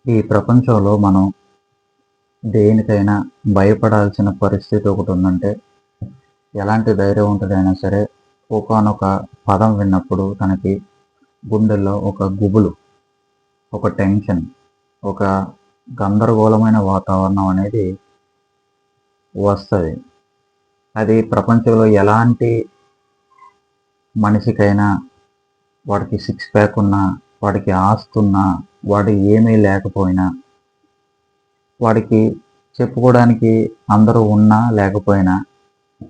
ఈ ప్రపంచంలో మనం దేనికైనా భయపడాల్సిన పరిస్థితి ఒకటి ఉందంటే, ఎలాంటి ధైర్యవంతుడైనా సరే ఒకానొక పదం విన్నప్పుడు తనకి గుండెల్లో ఒక గుబులు, ఒక టెన్షన్, ఒక గందరగోళమైన వాతావరణం అనేది వస్తది. అది ప్రపంచంలో ఎలాంటి మనిషికైనా, వాడికి సిక్స్ ప్యాక్ ఉన్నా, వాడికి ఆస్తున్నా, వాడు ఏమీ లేకపోయినా, వాడికి చెప్పుకోవడానికి అందరూ ఉన్నా లేకపోయినా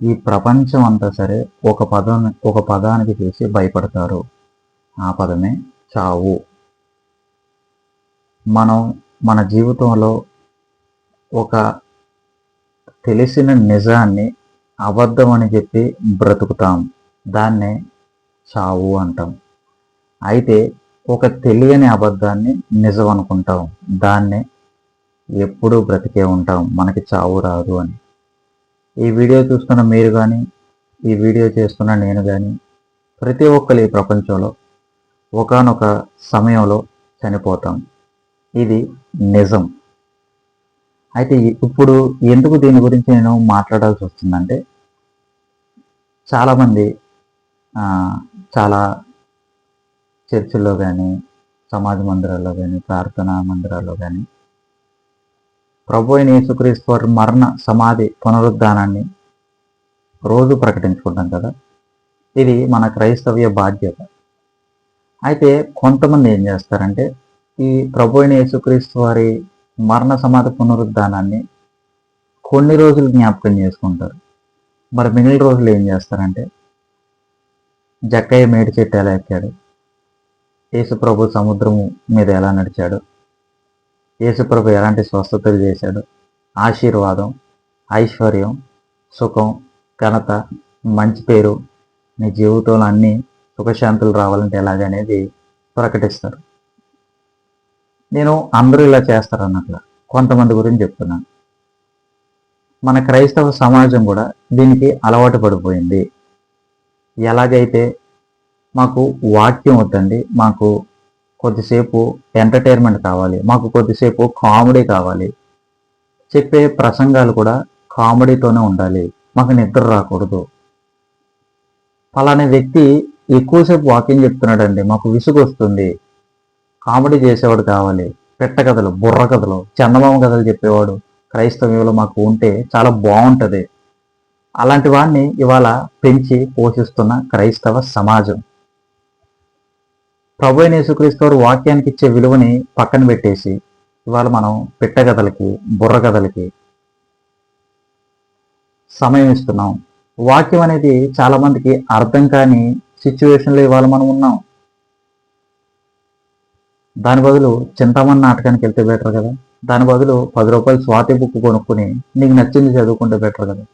ఈ ప్రపంచం అంతా సరే ఒక పదానికి చూసి భయపడతారు. ఆ పదమే చావు. మనం మన జీవితంలో ఒక తెలిసిన నిజాన్ని అబద్ధం అని చెప్పి బ్రతుకుతాం. దాన్నే చావు అంటాం. అయితే ఒక తెలియని అబద్ధాన్ని నిజం అనుకుంటాం. దాన్నే ఎప్పుడూ బ్రతికే ఉంటాం. మనకి చావు రాదు అని. ఈ వీడియో చూస్తున్న మీరు కానీ, ఈ వీడియో చేస్తున్న నేను కానీ, ప్రతి ఒక్కరు ఈ ప్రపంచంలో ఒకానొక సమయంలో చనిపోతాం. ఇది నిజం. అయితే ఇప్పుడు ఎందుకు దీని గురించి నేను మాట్లాడాల్సి వస్తుందంటే, చాలామంది చాలా చర్చిల్లో కానీ, సమాజ మందిరాల్లో కానీ, ప్రార్థనా మందిరాల్లో కానీ ప్రభు అయిన యేసుక్రీస్తు వారి మరణ సమాధి పునరుద్ధానాన్ని రోజు ప్రకటించుకుంటాం కదా. ఇది మన క్రైస్తవ్య బాధ్యత. అయితే కొంతమంది ఏం చేస్తారంటే, ఈ ప్రభు అయిన యేసుక్రీస్తు వారి మరణ సమాధి పునరుద్ధానాన్ని కొన్ని రోజులు జ్ఞాపకం చేసుకుంటారు. మరి మిగిలిన రోజులు ఏం చేస్తారంటే, జక్కయ్య మేడి చెట్టు ఎలా ఎక్కాడు, యేసు ప్రభు సముద్రం మీద ఎలా నడిచాడు, యేసు ప్రభు ఎలాంటి స్వస్థతలు చేశాడు, ఆశీర్వాదం, ఐశ్వర్యం, సుఖం, ఘనత, మంచి పేరు, నీ జీవితంలో అన్ని సుఖశాంతులు రావాలంటే ఎలాగనేది ప్రకటిస్తారు. నేను అందరూ ఇలా చేస్తారు అన్నట్ల కొంతమంది గురించి చెప్తున్నాను. మన క్రైస్తవ సమాజం కూడా దీనికి అలవాటు పడిపోయింది. ఎలాగైతే మాకు వాక్యం వద్దండి, మాకు కొద్దిసేపు ఎంటర్టైన్మెంట్ కావాలి, మాకు కొద్దిసేపు కామెడీ కావాలి, చెప్పే ప్రసంగాలు కూడా కామెడీతోనే ఉండాలి, మాకు నిద్ర రాకూడదు, ఫలానా వ్యక్తి ఎక్కువసేపు వాకింగ్ చెప్తున్నాడండి, మాకు విసుగు వస్తుంది, కామెడీ చేసేవాడు కావాలి, పెట్ట కథలు, బుర్ర కథలు, చందమామ కథలు చెప్పేవాడు క్రైస్తవ్యంలో మాకు ఉంటే చాలా బాగుంటుంది. అలాంటి వాడిని ఇవాళ పెంచి పోషిస్తున్న క్రైస్తవ సమాజం. ప్రభు అయిన యేసుక్రీస్తు వారు వాక్యానికి ఇచ్చే విలువని పక్కన పెట్టేసి ఇవాళ మనం పెట్ట కథలకి, బుర్ర కథలకి సమయం ఇస్తున్నాం. వాక్యం అనేది చాలా మందికి అర్థం కాని సిచ్యువేషన్లో ఇవాళ మనం ఉన్నాం. దాని బదులు చింతామణి నాటకానికి వెళ్తే బెటర్ కదా. దాని బదులు 10 రూపాయలు స్వాతి బుక్ కొనుక్కుని నీకు నచ్చింది చదువుకుంటే బెటర్ కదా.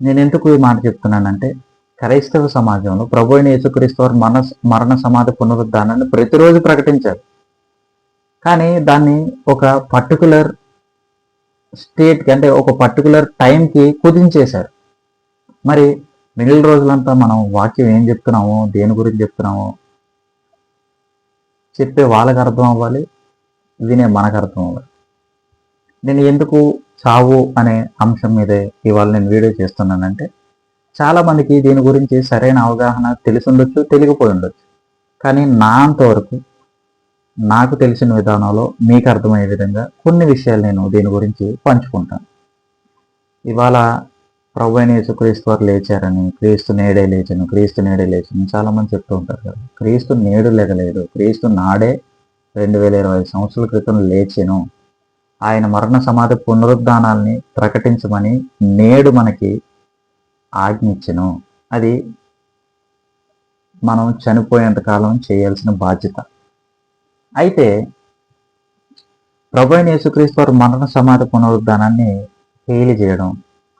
నేను ఎందుకు ఈ మాట చెప్తున్నానంటే, క్రైస్తవ సమాజంలో ప్రభు అయిన యేసుక్రీస్తు వారు మరణ సమాధి పునరుద్ధానాన్ని ప్రతిరోజు ప్రకటించారు. కానీ దాన్ని ఒక పర్టికులర్ స్టేట్కి, అంటే ఒక పర్టికులర్ టైంకి కుదించేశారు. మరి మిగిలిన రోజులంతా మనం వాక్యం ఏం చెప్తున్నామో, దేని గురించి చెప్తున్నామో చెప్పే వాళ్ళకి అర్థం అవ్వాలి, వినే మనకు అర్థం అవ్వాలి. నేను ఎందుకు చావు అనే అంశం మీదే ఇవాళ నేను వీడియో చేస్తున్నానంటే, చాలామందికి దీని గురించి సరైన అవగాహన తెలిసి ఉండొచ్చు, తెలియకపోయి ఉండొచ్చు. కానీ నా అంతవరకు నాకు తెలిసిన విధానంలో మీకు అర్థమయ్యే విధంగా కొన్ని విషయాలు నేను దీని గురించి పంచుకుంటాను. ఇవాళ ప్రభు అయిన యేసుక్రీస్తు వారు లేచారని, క్రీస్తు నేడే లేచను, క్రీస్తు నేడే లేచను చాలామంది చెప్తూ ఉంటారు కదా. క్రీస్తు నేడు లేగలేదు, క్రీస్తు నాడే 2020 సంవత్సరాల క్రితం లేచెను. ఆయన మరణ సమాధి పునరుద్ధానాల్ని ప్రకటించమని నేడు మనకి ఆజ్ఞించెను. అది మనం చనిపోయేంత కాలం చేయాల్సిన బాధ్యత. అయితే ప్రభు అయిన యేసుక్రీస్తు వారు మరణ సమాధి పునరుద్ధానాన్ని హేళి చేయడం,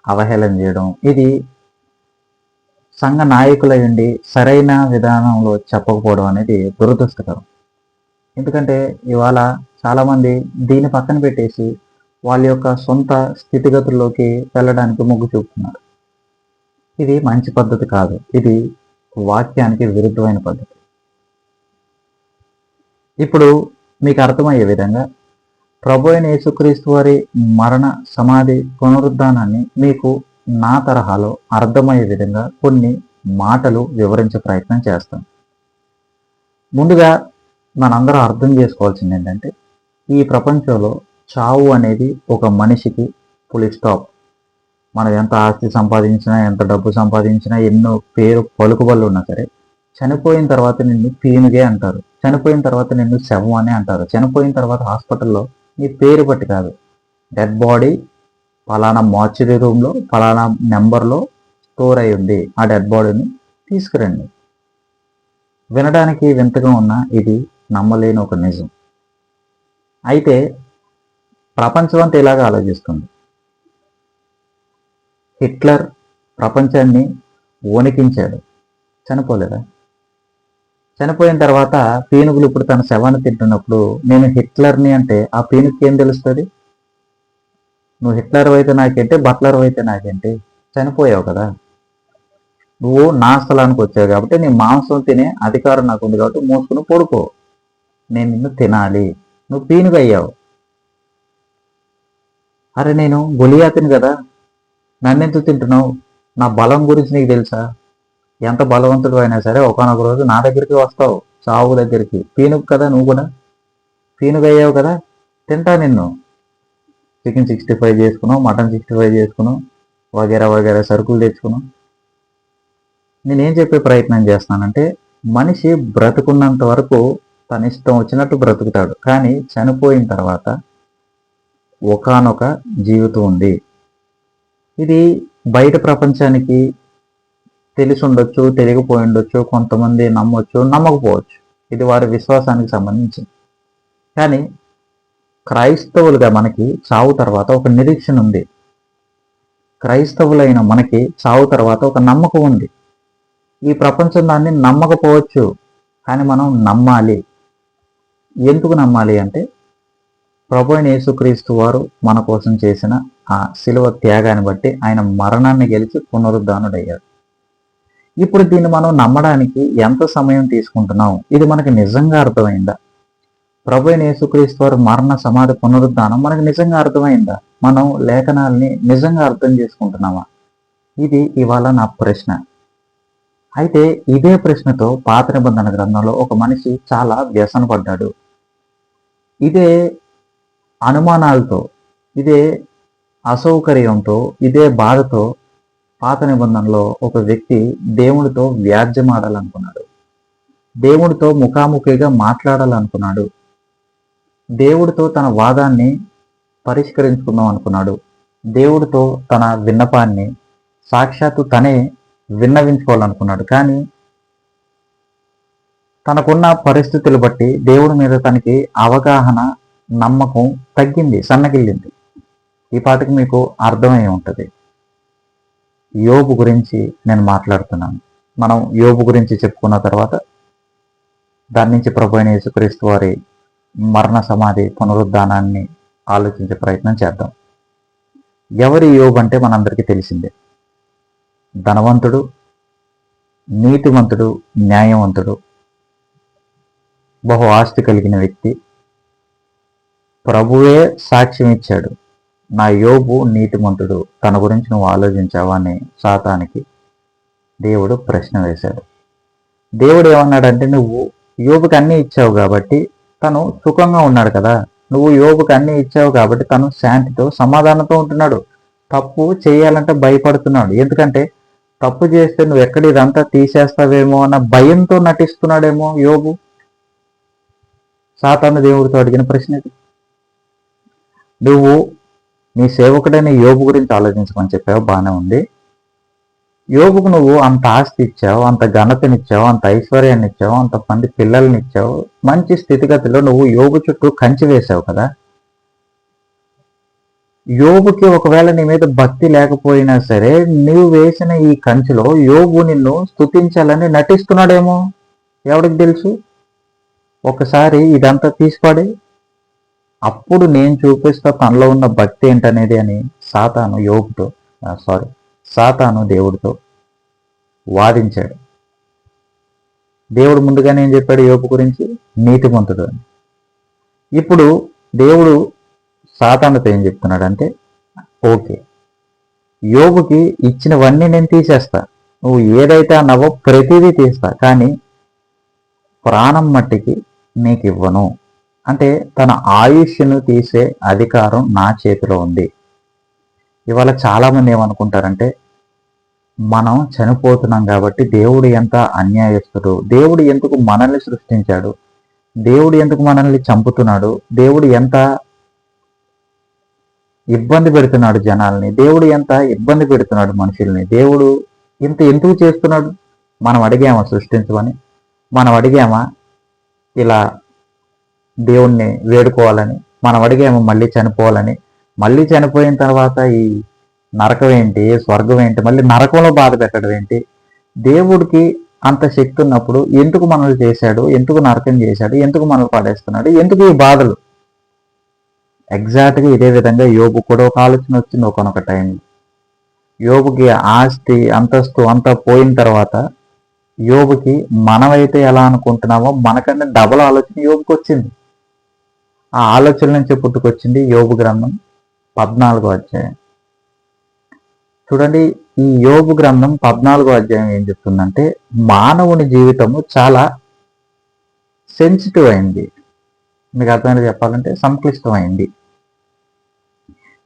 అవహేళన చేయడం, ఇది సంఘ నాయకులై ఉండి సరైన విధానంలో చెప్పకపోవడం అనేది దురదృష్టకరం. ఎందుకంటే ఇవాళ చాలామంది దీన్ని పక్కన పెట్టేసి వాళ్ళ యొక్క సొంత స్థితిగతుల్లోకి వెళ్ళడానికి మొగ్గు చూపుతున్నారు. ఇది మంచి పద్ధతి కాదు. ఇది వాక్యానికి విరుద్ధమైన పద్ధతి. ఇప్పుడు మీకు అర్థమయ్యే విధంగా ప్రభు అయిన యేసుక్రీస్తు వారి మరణ సమాధి పునరుద్ధానాన్ని మీకు నా తరహాలో అర్థమయ్యే విధంగా కొన్ని మాటలు వివరించే ప్రయత్నం చేస్తాం. ముందుగా మనందరం అర్థం చేసుకోవాల్సింది ఏంటంటే, ఈ ప్రపంచంలో చావు అనేది ఒక మనిషికి ఫుల్ స్టాప్. మనం ఎంత ఆస్తి సంపాదించినా, ఎంత డబ్బు సంపాదించినా, ఎన్నో పేరు పలుకుబళ్ళు ఉన్నా సరే, చనిపోయిన తర్వాత నిన్ను పీనుగే అంటారు, చనిపోయిన తర్వాత నిన్ను శవం అని అంటారు, చనిపోయిన తర్వాత హాస్పిటల్లో నీ పేరు బట్టి కాదు, డెడ్ బాడీ ఫలానా మార్చురీ రూమ్లో ఫలానా నెంబర్లో స్టోర్ అయి ఉంది, ఆ డెడ్ బాడీని తీసుకురండి. వినడానికి వింతగా ఉన్న ఇది నమ్మలేని ఒక నిజం. అయితే ప్రపంచం అంతా ఇలాగ ఆలోచిస్తుంది. హిట్లర్ ప్రపంచాన్ని వణికించాడు, చనిపోలేదా? చనిపోయిన తర్వాత పీనుగులు ఇప్పుడు తన శవాన్ని తింటున్నప్పుడు నేను హిట్లర్ని అంటే ఆ పీనుగుకి ఏం తెలుస్తుంది? నువ్వు హిట్లర్ అయితే నాకేంటి, బట్లర్ అయితే నాకేంటి? చనిపోయావు కదా. నువ్వు నా స్థలానికి వచ్చావు కాబట్టి నీ మాంసం తినే అధికారం నాకు ఉంది కాబట్టి మోసుకుని పడుకో, నేను నిన్ను తినాలి. నువ్వు పీనుగు అయ్యావు. అరే నేను గొలియాతిని కదా, నన్నెందుకు తింటున్నావు? నా బలం గురించి నీకు తెలుసా? ఎంత బలవంతుడు అయినా సరే ఒకనొక రోజు నా దగ్గరికి వస్తావు, చావు దగ్గరికి. పీనుగు కదా, నువ్వు కూడా పీనుగు అయ్యావు కదా, తింటా నిన్ను. చికెన్ 65 చేసుకున్నావు, మటన్ 65 చేసుకున్నావు, వగేరా వగేరా సరుకులు తెచ్చుకున్నావు. నేనేం చెప్పే ప్రయత్నం చేస్తానంటే, మనిషి బ్రతుకున్నంత వరకు తన ఇష్టం వచ్చినట్టు బ్రతుకుతాడు, కానీ చనిపోయిన తర్వాత ఒకానొక జీవితం ఉంది. ఇది బయట ప్రపంచానికి తెలిసి ఉండొచ్చు, తెలియకపోయి ఉండొచ్చు, కొంతమంది నమ్మొచ్చు, నమ్మకపోవచ్చు, ఇది వారి విశ్వాసానికి సంబంధించింది. కానీ క్రైస్తవులుగా మనకి చావు తర్వాత ఒక నిరీక్షణ ఉంది. క్రైస్తవులైన మనకి చావు తర్వాత ఒక నమ్మకం ఉంది. ఈ ప్రపంచం దాన్ని నమ్మకపోవచ్చు, కానీ మనం నమ్మాలి. ఎందుకు నమ్మాలి అంటే, ప్రభు అయిన యేసుక్రీస్తు వారు మన కోసం చేసిన ఆ శిలువ త్యాగాన్ని బట్టి ఆయన మరణాన్ని గెలిచి పునరుద్ధానుడయ్యాడు. ఇప్పుడు దీన్ని మనం నమ్మడానికి ఎంత సమయం తీసుకుంటున్నాం? ఇది మనకి నిజంగా అర్థమైందా? ప్రభు అయిన యేసుక్రీస్తు వారి మరణ సమాధి పునరుద్ధానం మనకు నిజంగా అర్థమైందా? మనం లేఖనాల్ని నిజంగా అర్థం చేసుకుంటున్నామా? ఇది ఇవాళ నా ప్రశ్న. అయితే ఇదే ప్రశ్నతో పాత నిబంధన గ్రంథంలో ఒక మనిషి చాలా వ్యసన పడ్డాడు. ఇదే అనుమానాలతో, ఇదే అసౌకర్యంతో, ఇదే బాధతో పాత నిబంధనలో ఒక వ్యక్తి దేవుడితో వ్యాజ్యమాడాలనుకున్నాడు, దేవుడితో ముఖాముఖిగా మాట్లాడాలనుకున్నాడు, దేవుడితో తన వాదాన్ని పరిష్కరించుకుందాం అనుకున్నాడు, దేవుడితో తన విన్నపాన్ని సాక్షాత్తు తనే విన్నవించుకోవాలనుకున్నాడు. కానీ తనకున్న పరిస్థితులు బట్టి దేవుడి మీద తనకి అవగాహన, నమ్మకం తగ్గింది, సన్నగిల్లింది. ఈ పాటికి మీకు అర్థమై ఉంటుంది. యోబు గురించి నేను మాట్లాడుతున్నాను. మనం యోబు గురించి చెప్పుకున్న తర్వాత దాని నుంచి ప్రభు అయిన యేసుక్రీస్తు వారి మరణ సమాధి పునరుద్ధానాన్ని ఆలోచించే ప్రయత్నం చేద్దాం. ఎవరి యోబు అంటే మనందరికీ తెలిసిందే. ధనవంతుడు, నీతిమంతుడు, న్యాయవంతుడు, బహు ఆస్తి కలిగిన వ్యక్తి. ప్రభువే సాక్ష్యం ఇచ్చాడు, నా యోబు నీతిమంతుడు, తన గురించి నువ్వు ఆలోచించావా అని సాతానికి దేవుడు ప్రశ్న వేశాడు. దేవుడు ఏమన్నాడంటే, నువ్వు యోబుకి అన్నీ ఇచ్చావు కాబట్టి తను సుఖంగా ఉన్నాడు కదా, నువ్వు యోబుకి అన్నీ ఇచ్చావు కాబట్టి తను శాంతితో సమాధానంతో ఉంటున్నాడు. తప్పు చేయాలంటే భయపడుతున్నాడు, ఎందుకంటే తప్పు చేస్తే నువ్వు ఎక్కడ ఇదంతా తీసేస్తావేమో అన్న భయంతో నటిస్తున్నాడేమో యోబు. సాతాను దేవుడితో అడిగిన ప్రశ్న ఇది. నువ్వు నీ సేవకుడైన యోబు గురించి ఆలోచించమని చెప్పావు, బాగానే ఉంది. యోబుకు నువ్వు అంత ఆస్తి ఇచ్చావు, అంత ఘనతనిచ్చావు, అంత ఐశ్వర్యాన్ని ఇచ్చావు, అంత మంది పిల్లల్ని ఇచ్చావు, మంచి స్థితిగతిలో నువ్వు యోబు చుట్టూ కంచి వేశావు కదా. యోబుకి ఒకవేళ నీ మీద భక్తి లేకపోయినా సరే, నీవు వేసిన ఈ కంచిలో యోబు నిన్ను స్తుతించాలని నటిస్తున్నాడేమో, ఎవరికి తెలుసు. ఒకసారి ఇదంతా తీసిపడి అప్పుడు నేను చూపిస్తా తనలో ఉన్న భక్తి ఏంటనేది అని సాతాను దేవుడితో వాదించాడు. దేవుడు ముందుగానే ఏం చెప్పాడు యోబు గురించి? నీతిమంతుడు అని. ఇప్పుడు దేవుడు సాతానుతో ఏం చెప్తున్నాడంటే, ఓకే, యోబుకి ఇచ్చినవన్నీ నేను తీసేస్తా, నువ్వు ఏదైతే అన్నావో ప్రతిదీ తీస్తా, కానీ ప్రాణం మట్టికి నీకు ఇవ్వను. అంటే తన ఆయుష్ను తీసే అధికారం నా చేతిలో ఉంది. ఇవాళ చాలామంది ఏమనుకుంటారంటే, మనం చనిపోతున్నాం కాబట్టి దేవుడు ఎంత అన్యాయస్తుడు, దేవుడు ఎందుకు మనల్ని సృష్టించాడు, దేవుడు ఎందుకు మనల్ని చంపుతున్నాడు, దేవుడు ఎంత ఇబ్బంది పెడుతున్నాడు జనాల్ని, దేవుడు ఎంత ఇబ్బంది పెడుతున్నాడు మనుషుల్ని, దేవుడు ఇంత ఎందుకు చేస్తున్నాడు. మనం అడిగామా సృష్టించమని? మనం అడిగామా ఇలా దేవుణ్ణి వేడుకోవాలని? మనం అడిగామా మళ్ళీ చనిపోవాలని? మళ్ళీ చనిపోయిన తర్వాత ఈ నరకం ఏంటి, స్వర్గం ఏంటి, మళ్ళీ నరకంలో బాధ పెట్టడం ఏంటి? దేవుడికి అంత శక్తి ఉన్నప్పుడు ఎందుకు మనల్ని చేశాడు, ఎందుకు నరకం చేశాడు, ఎందుకు మనల్ని పడేస్తున్నాడు, ఎందుకు ఈ బాధలు? ఎగ్జాక్ట్గా ఇదే విధంగా యోబు కూడా ఒక ఆలోచన వచ్చింది ఒకనొక టైంలో. యోబుకి ఆస్తి అంతస్తు అంతా పోయిన తర్వాత యోబుకి మనమైతే ఎలా అనుకుంటున్నామో మనకంటే డబుల్ ఆలోచన యోబుకి వచ్చింది. ఆ ఆలోచన నుంచి పుట్టుకొచ్చింది యోబు గ్రంథం 14వ అధ్యాయం. చూడండి, ఈ యోబు గ్రంథం 14వ అధ్యాయం ఏం చెప్తుందంటే, మానవుని జీవితము చాలా సెన్సిటివ్ అయింది. మీకు అర్థమైనా చెప్పాలంటే సంక్లిష్టమైంది.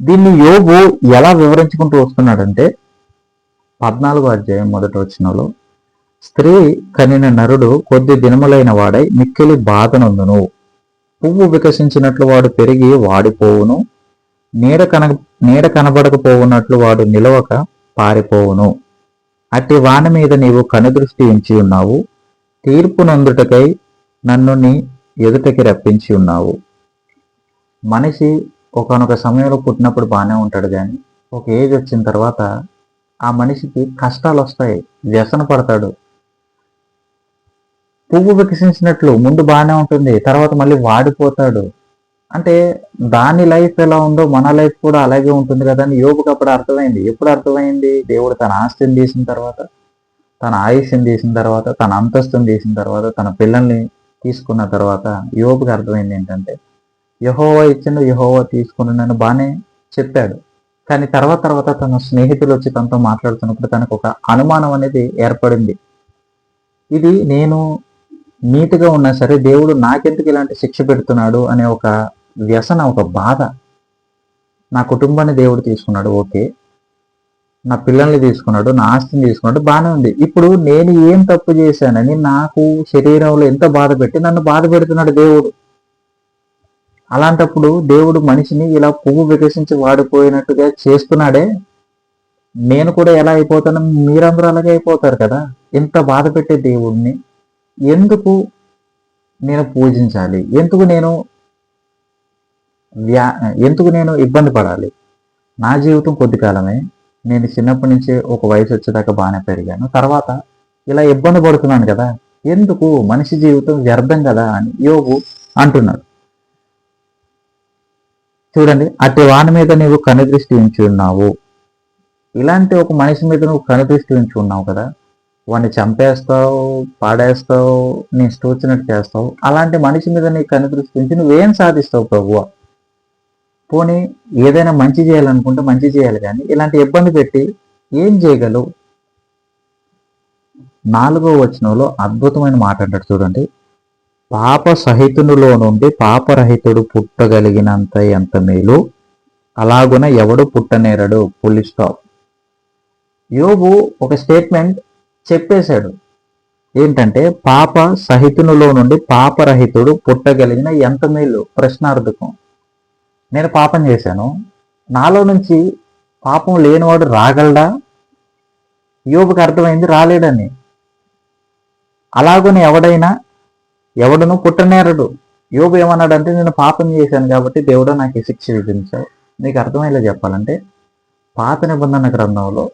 దీన్ని యోబు ఎలా వివరించుకుంటూ వస్తున్నాడంటే, 14వ అధ్యాయం 1వ వచనంలో, స్త్రీ కనిన నరుడు కొద్ది దినములైన వాడై మిక్కిలి బాధనందును, పువ్వు వికసించినట్లు వాడు పెరిగి వాడిపోవును, నీడ కనబడకపోవునట్లు వాడు నిలవక పారిపోవును. అట్టి వాని మీద నీవు కనుదృష్టి ఉంచి ఉన్నావు, తీర్పు నందుటకై నన్ను నీ ఎదుటకి రప్పించి ఉన్నావు. మనిషి ఒకనొక సమయంలో పుట్టినప్పుడు బాగానే ఉంటాడు, కానీ ఒక ఏజ్ వచ్చిన తర్వాత ఆ మనిషికి కష్టాలు వస్తాయి, వ్యసన పడతాడు. పువ్వు వికసించినట్లు ముందు బాగానే ఉంటుంది, తర్వాత మళ్ళీ వాడిపోతాడు. అంటే దాని లైఫ్ ఎలా ఉందో మన లైఫ్ కూడా అలాగే ఉంటుంది కదా అని యోబుకి అప్పుడు అర్థమైంది. ఎప్పుడు అర్థమైంది? దేవుడు తన ఆస్తిని తీసిన తర్వాత, తన ఆయుష్ని తీసిన తర్వాత, తన అంతస్తుని తీసిన తర్వాత, తన పిల్లల్ని తీసుకున్న తర్వాత యోబుకి అర్థమైంది ఏంటంటే, యెహోవా ఇచ్చిండు, యెహోవా తీసుకున్నాను బాగానే చెప్పాడు. కానీ తర్వాత తన స్నేహితులు వచ్చి తనతో మాట్లాడుతున్నప్పుడు తనకు ఒక అనుమానం అనేది ఏర్పడింది. ఇది నేను నీతిగా ఉన్నా సరే దేవుడు నాకెందుకు ఇలాంటి శిక్ష పెడుతున్నాడు అనే ఒక వ్యసన, ఒక బాధ. నా కుటుంబాన్ని దేవుడు తీసుకున్నాడు, ఓకే, నా పిల్లల్ని తీసుకున్నాడు, నా ఆస్తిని తీసుకున్నాడు, బాగానే ఉంది. ఇప్పుడు నేను ఏం తప్పు చేశానని నాకు శరీరంలో ఎంత బాధ పెట్టి నన్ను బాధ పెడుతున్నాడు దేవుడు. అలాంటప్పుడు దేవుడు మనిషిని ఇలా పువ్వు వికసించి వాడిపోయినట్టుగా చేస్తున్నాడే, నేను కూడా ఎలా అయిపోతాను, మీరందరూ అలాగే అయిపోతారు కదా. ఇంత బాధ పెట్టే దేవుడిని ఎందుకు నేను పూజించాలి? ఎందుకు నేను ఇబ్బంది పడాలి? నా జీవితం కొద్ది కాలమే, నేను చిన్నప్పటి నుంచే ఒక వయసు వచ్చేదాకా బాగానే పెరిగాను, తర్వాత ఇలా ఇబ్బంది పడుతున్నాను కదా, ఎందుకు? మనిషి జీవితం వ్యర్థం కదా అని యోబు అంటున్నాడు. చూడండి, అట్టి వాని మీద నీవు కనుదృష్టి ఉంచి ఉన్నావు. ఇలాంటి ఒక మనిషి మీద నువ్వు కనుదృష్టి ఉంచి ఉన్నావు కదా, వాడిని చంపేస్తావు, పాడేస్తావు, నీ ఇష్టం వచ్చినట్టు చేస్తావు. అలాంటి మనిషి మీద నీ కనుదృష్టి ఉంచి నువ్వేం సాధిస్తావు ప్రభువా? పోనీ ఏదైనా మంచి చేయాలనుకుంటే మంచి చేయాలి, కానీ ఇలాంటి ఇబ్బంది పెట్టి ఏం చేయగలవు? 4వ వచనంలో అద్భుతమైన మాట అంటాడు చూడండి, పాప సహితునిలో నుండి పాపరహితుడు పుట్టగలిగినంత ఎంత మేలు, అలాగున ఎవడు పుట్టనేరడు. Full stop. యోబు ఒక స్టేట్మెంట్ చెప్పేశాడు ఏంటంటే, పాప సహితునిలో నుండి పాపరహితుడు పుట్టగలిగిన ఎంత మేలు. ప్రశ్నార్థకం. నేను పాపం చేశాను, నాలో నుంచి పాపం లేనివాడు రాగలడా? యోబుకి అర్థమైంది రాలేడని. అలాగని ఎవడును పుట్టనేరడు. యోబు ఏమన్నాడంటే, నేను పాపం చేశాను కాబట్టి దేవుడు నాకు శిక్ష విధించావు. నీకు అర్థమయ్యేలా చెప్పాలంటే, పాత నిబంధన గ్రంథంలో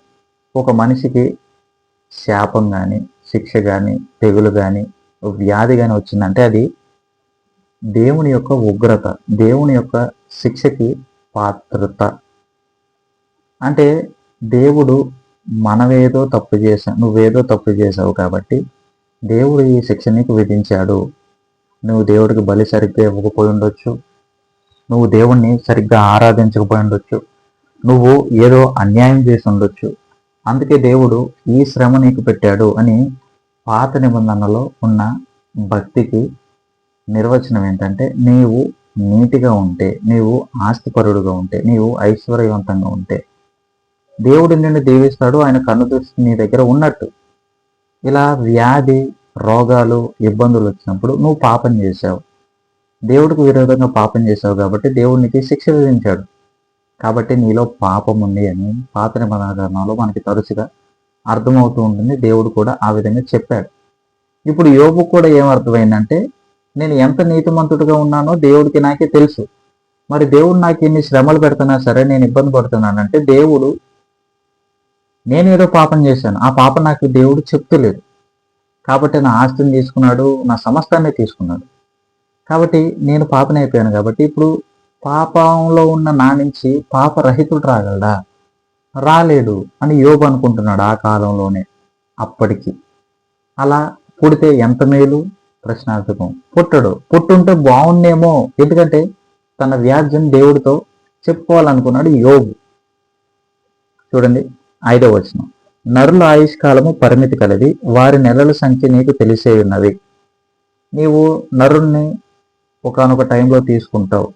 ఒక మనిషికి శాపం కానీ, శిక్ష కానీ, తెగులు కానీ, వ్యాధి కానీ వచ్చిందంటే అది దేవుని యొక్క ఉగ్రత, దేవుని యొక్క శిక్షకి పాత్రత. అంటే దేవుడు నువ్వేదో తప్పు చేసావు కాబట్టి దేవుడు ఈ శిక్ష నీకు విధించాడు. నువ్వు దేవుడికి బలి సరిగ్గా ఇవ్వకపోయి ఉండొచ్చు, నువ్వు దేవుణ్ణి సరిగ్గా ఆరాధించకపోయి ఉండొచ్చు, నువ్వు ఏదో అన్యాయం చేసి ఉండొచ్చు, అందుకే దేవుడు ఈ శ్రమ నీకు పెట్టాడు అని పాత నిబంధనలో ఉన్న భక్తికి నిర్వచనం ఏంటంటే, నీవు నీతిగా ఉంటే, నీవు ఆస్తిపరుడుగా ఉంటే, నీవు ఐశ్వర్యవంతంగా ఉంటే దేవుడు నిన్ను దీవిస్తాడు, ఆయన కన్నుదృష్టి నీ దగ్గర ఉన్నట్టు. ఇలా వ్యాధి, రోగాలు, ఇబ్బందులు వచ్చినప్పుడు నువ్వు పాపం చేశావు, దేవుడికి విరోధంగా పాపం చేశావు కాబట్టి దేవుడు నీకు శిక్ష విధించాడు. కాబట్టి నీలో పాపం ఉంది అని పాత నిబంధనలో మనకి తరచుగా అర్థమవుతూ ఉంటుంది. దేవుడు కూడా ఆ విధంగా చెప్పాడు. ఇప్పుడు యోబు కూడా ఏం అర్థమైందంటే, నేను ఎంత నీతిమంతుడిగా ఉన్నానో దేవుడికి నాకే తెలుసు. మరి దేవుడు నాకు ఇన్ని శ్రమలు పెడుతున్నా సరే నేను ఇబ్బంది పడుతున్నానంటే దేవుడు, నేను ఏదో పాపం చేశాను, ఆ పాపం నాకు దేవుడు చెప్తలేదు. కాబట్టి నా ఆస్తిని తీసుకున్నాడు, నా సమస్తాన్ని తీసుకున్నాడు. కాబట్టి నేను పాపని అయిపోయాను. కాబట్టి ఇప్పుడు పాపంలో ఉన్న నా నుంచి పాపరహితుడు రాగలడా? రాలేడు అని యోబు అనుకుంటున్నాడు ఆ కాలంలోనే. అప్పటికి అలా పుడితే ఎంత మేలు? ప్రశ్నార్థకం. పుట్టుంటే బాగుండేమో, ఎందుకంటే తన వ్యాజ్యం దేవుడితో చెప్పుకోవాలనుకున్నాడు యోబు. చూడండి 5వ వచనం, నరుల ఆయుష్కాలము పరిమితి కలది, వారి నెలల సంఖ్య నీకు తెలిసే ఉన్నది. నీవు నరుణ్ణి ఒకానొక టైంలో తీసుకుంటావు,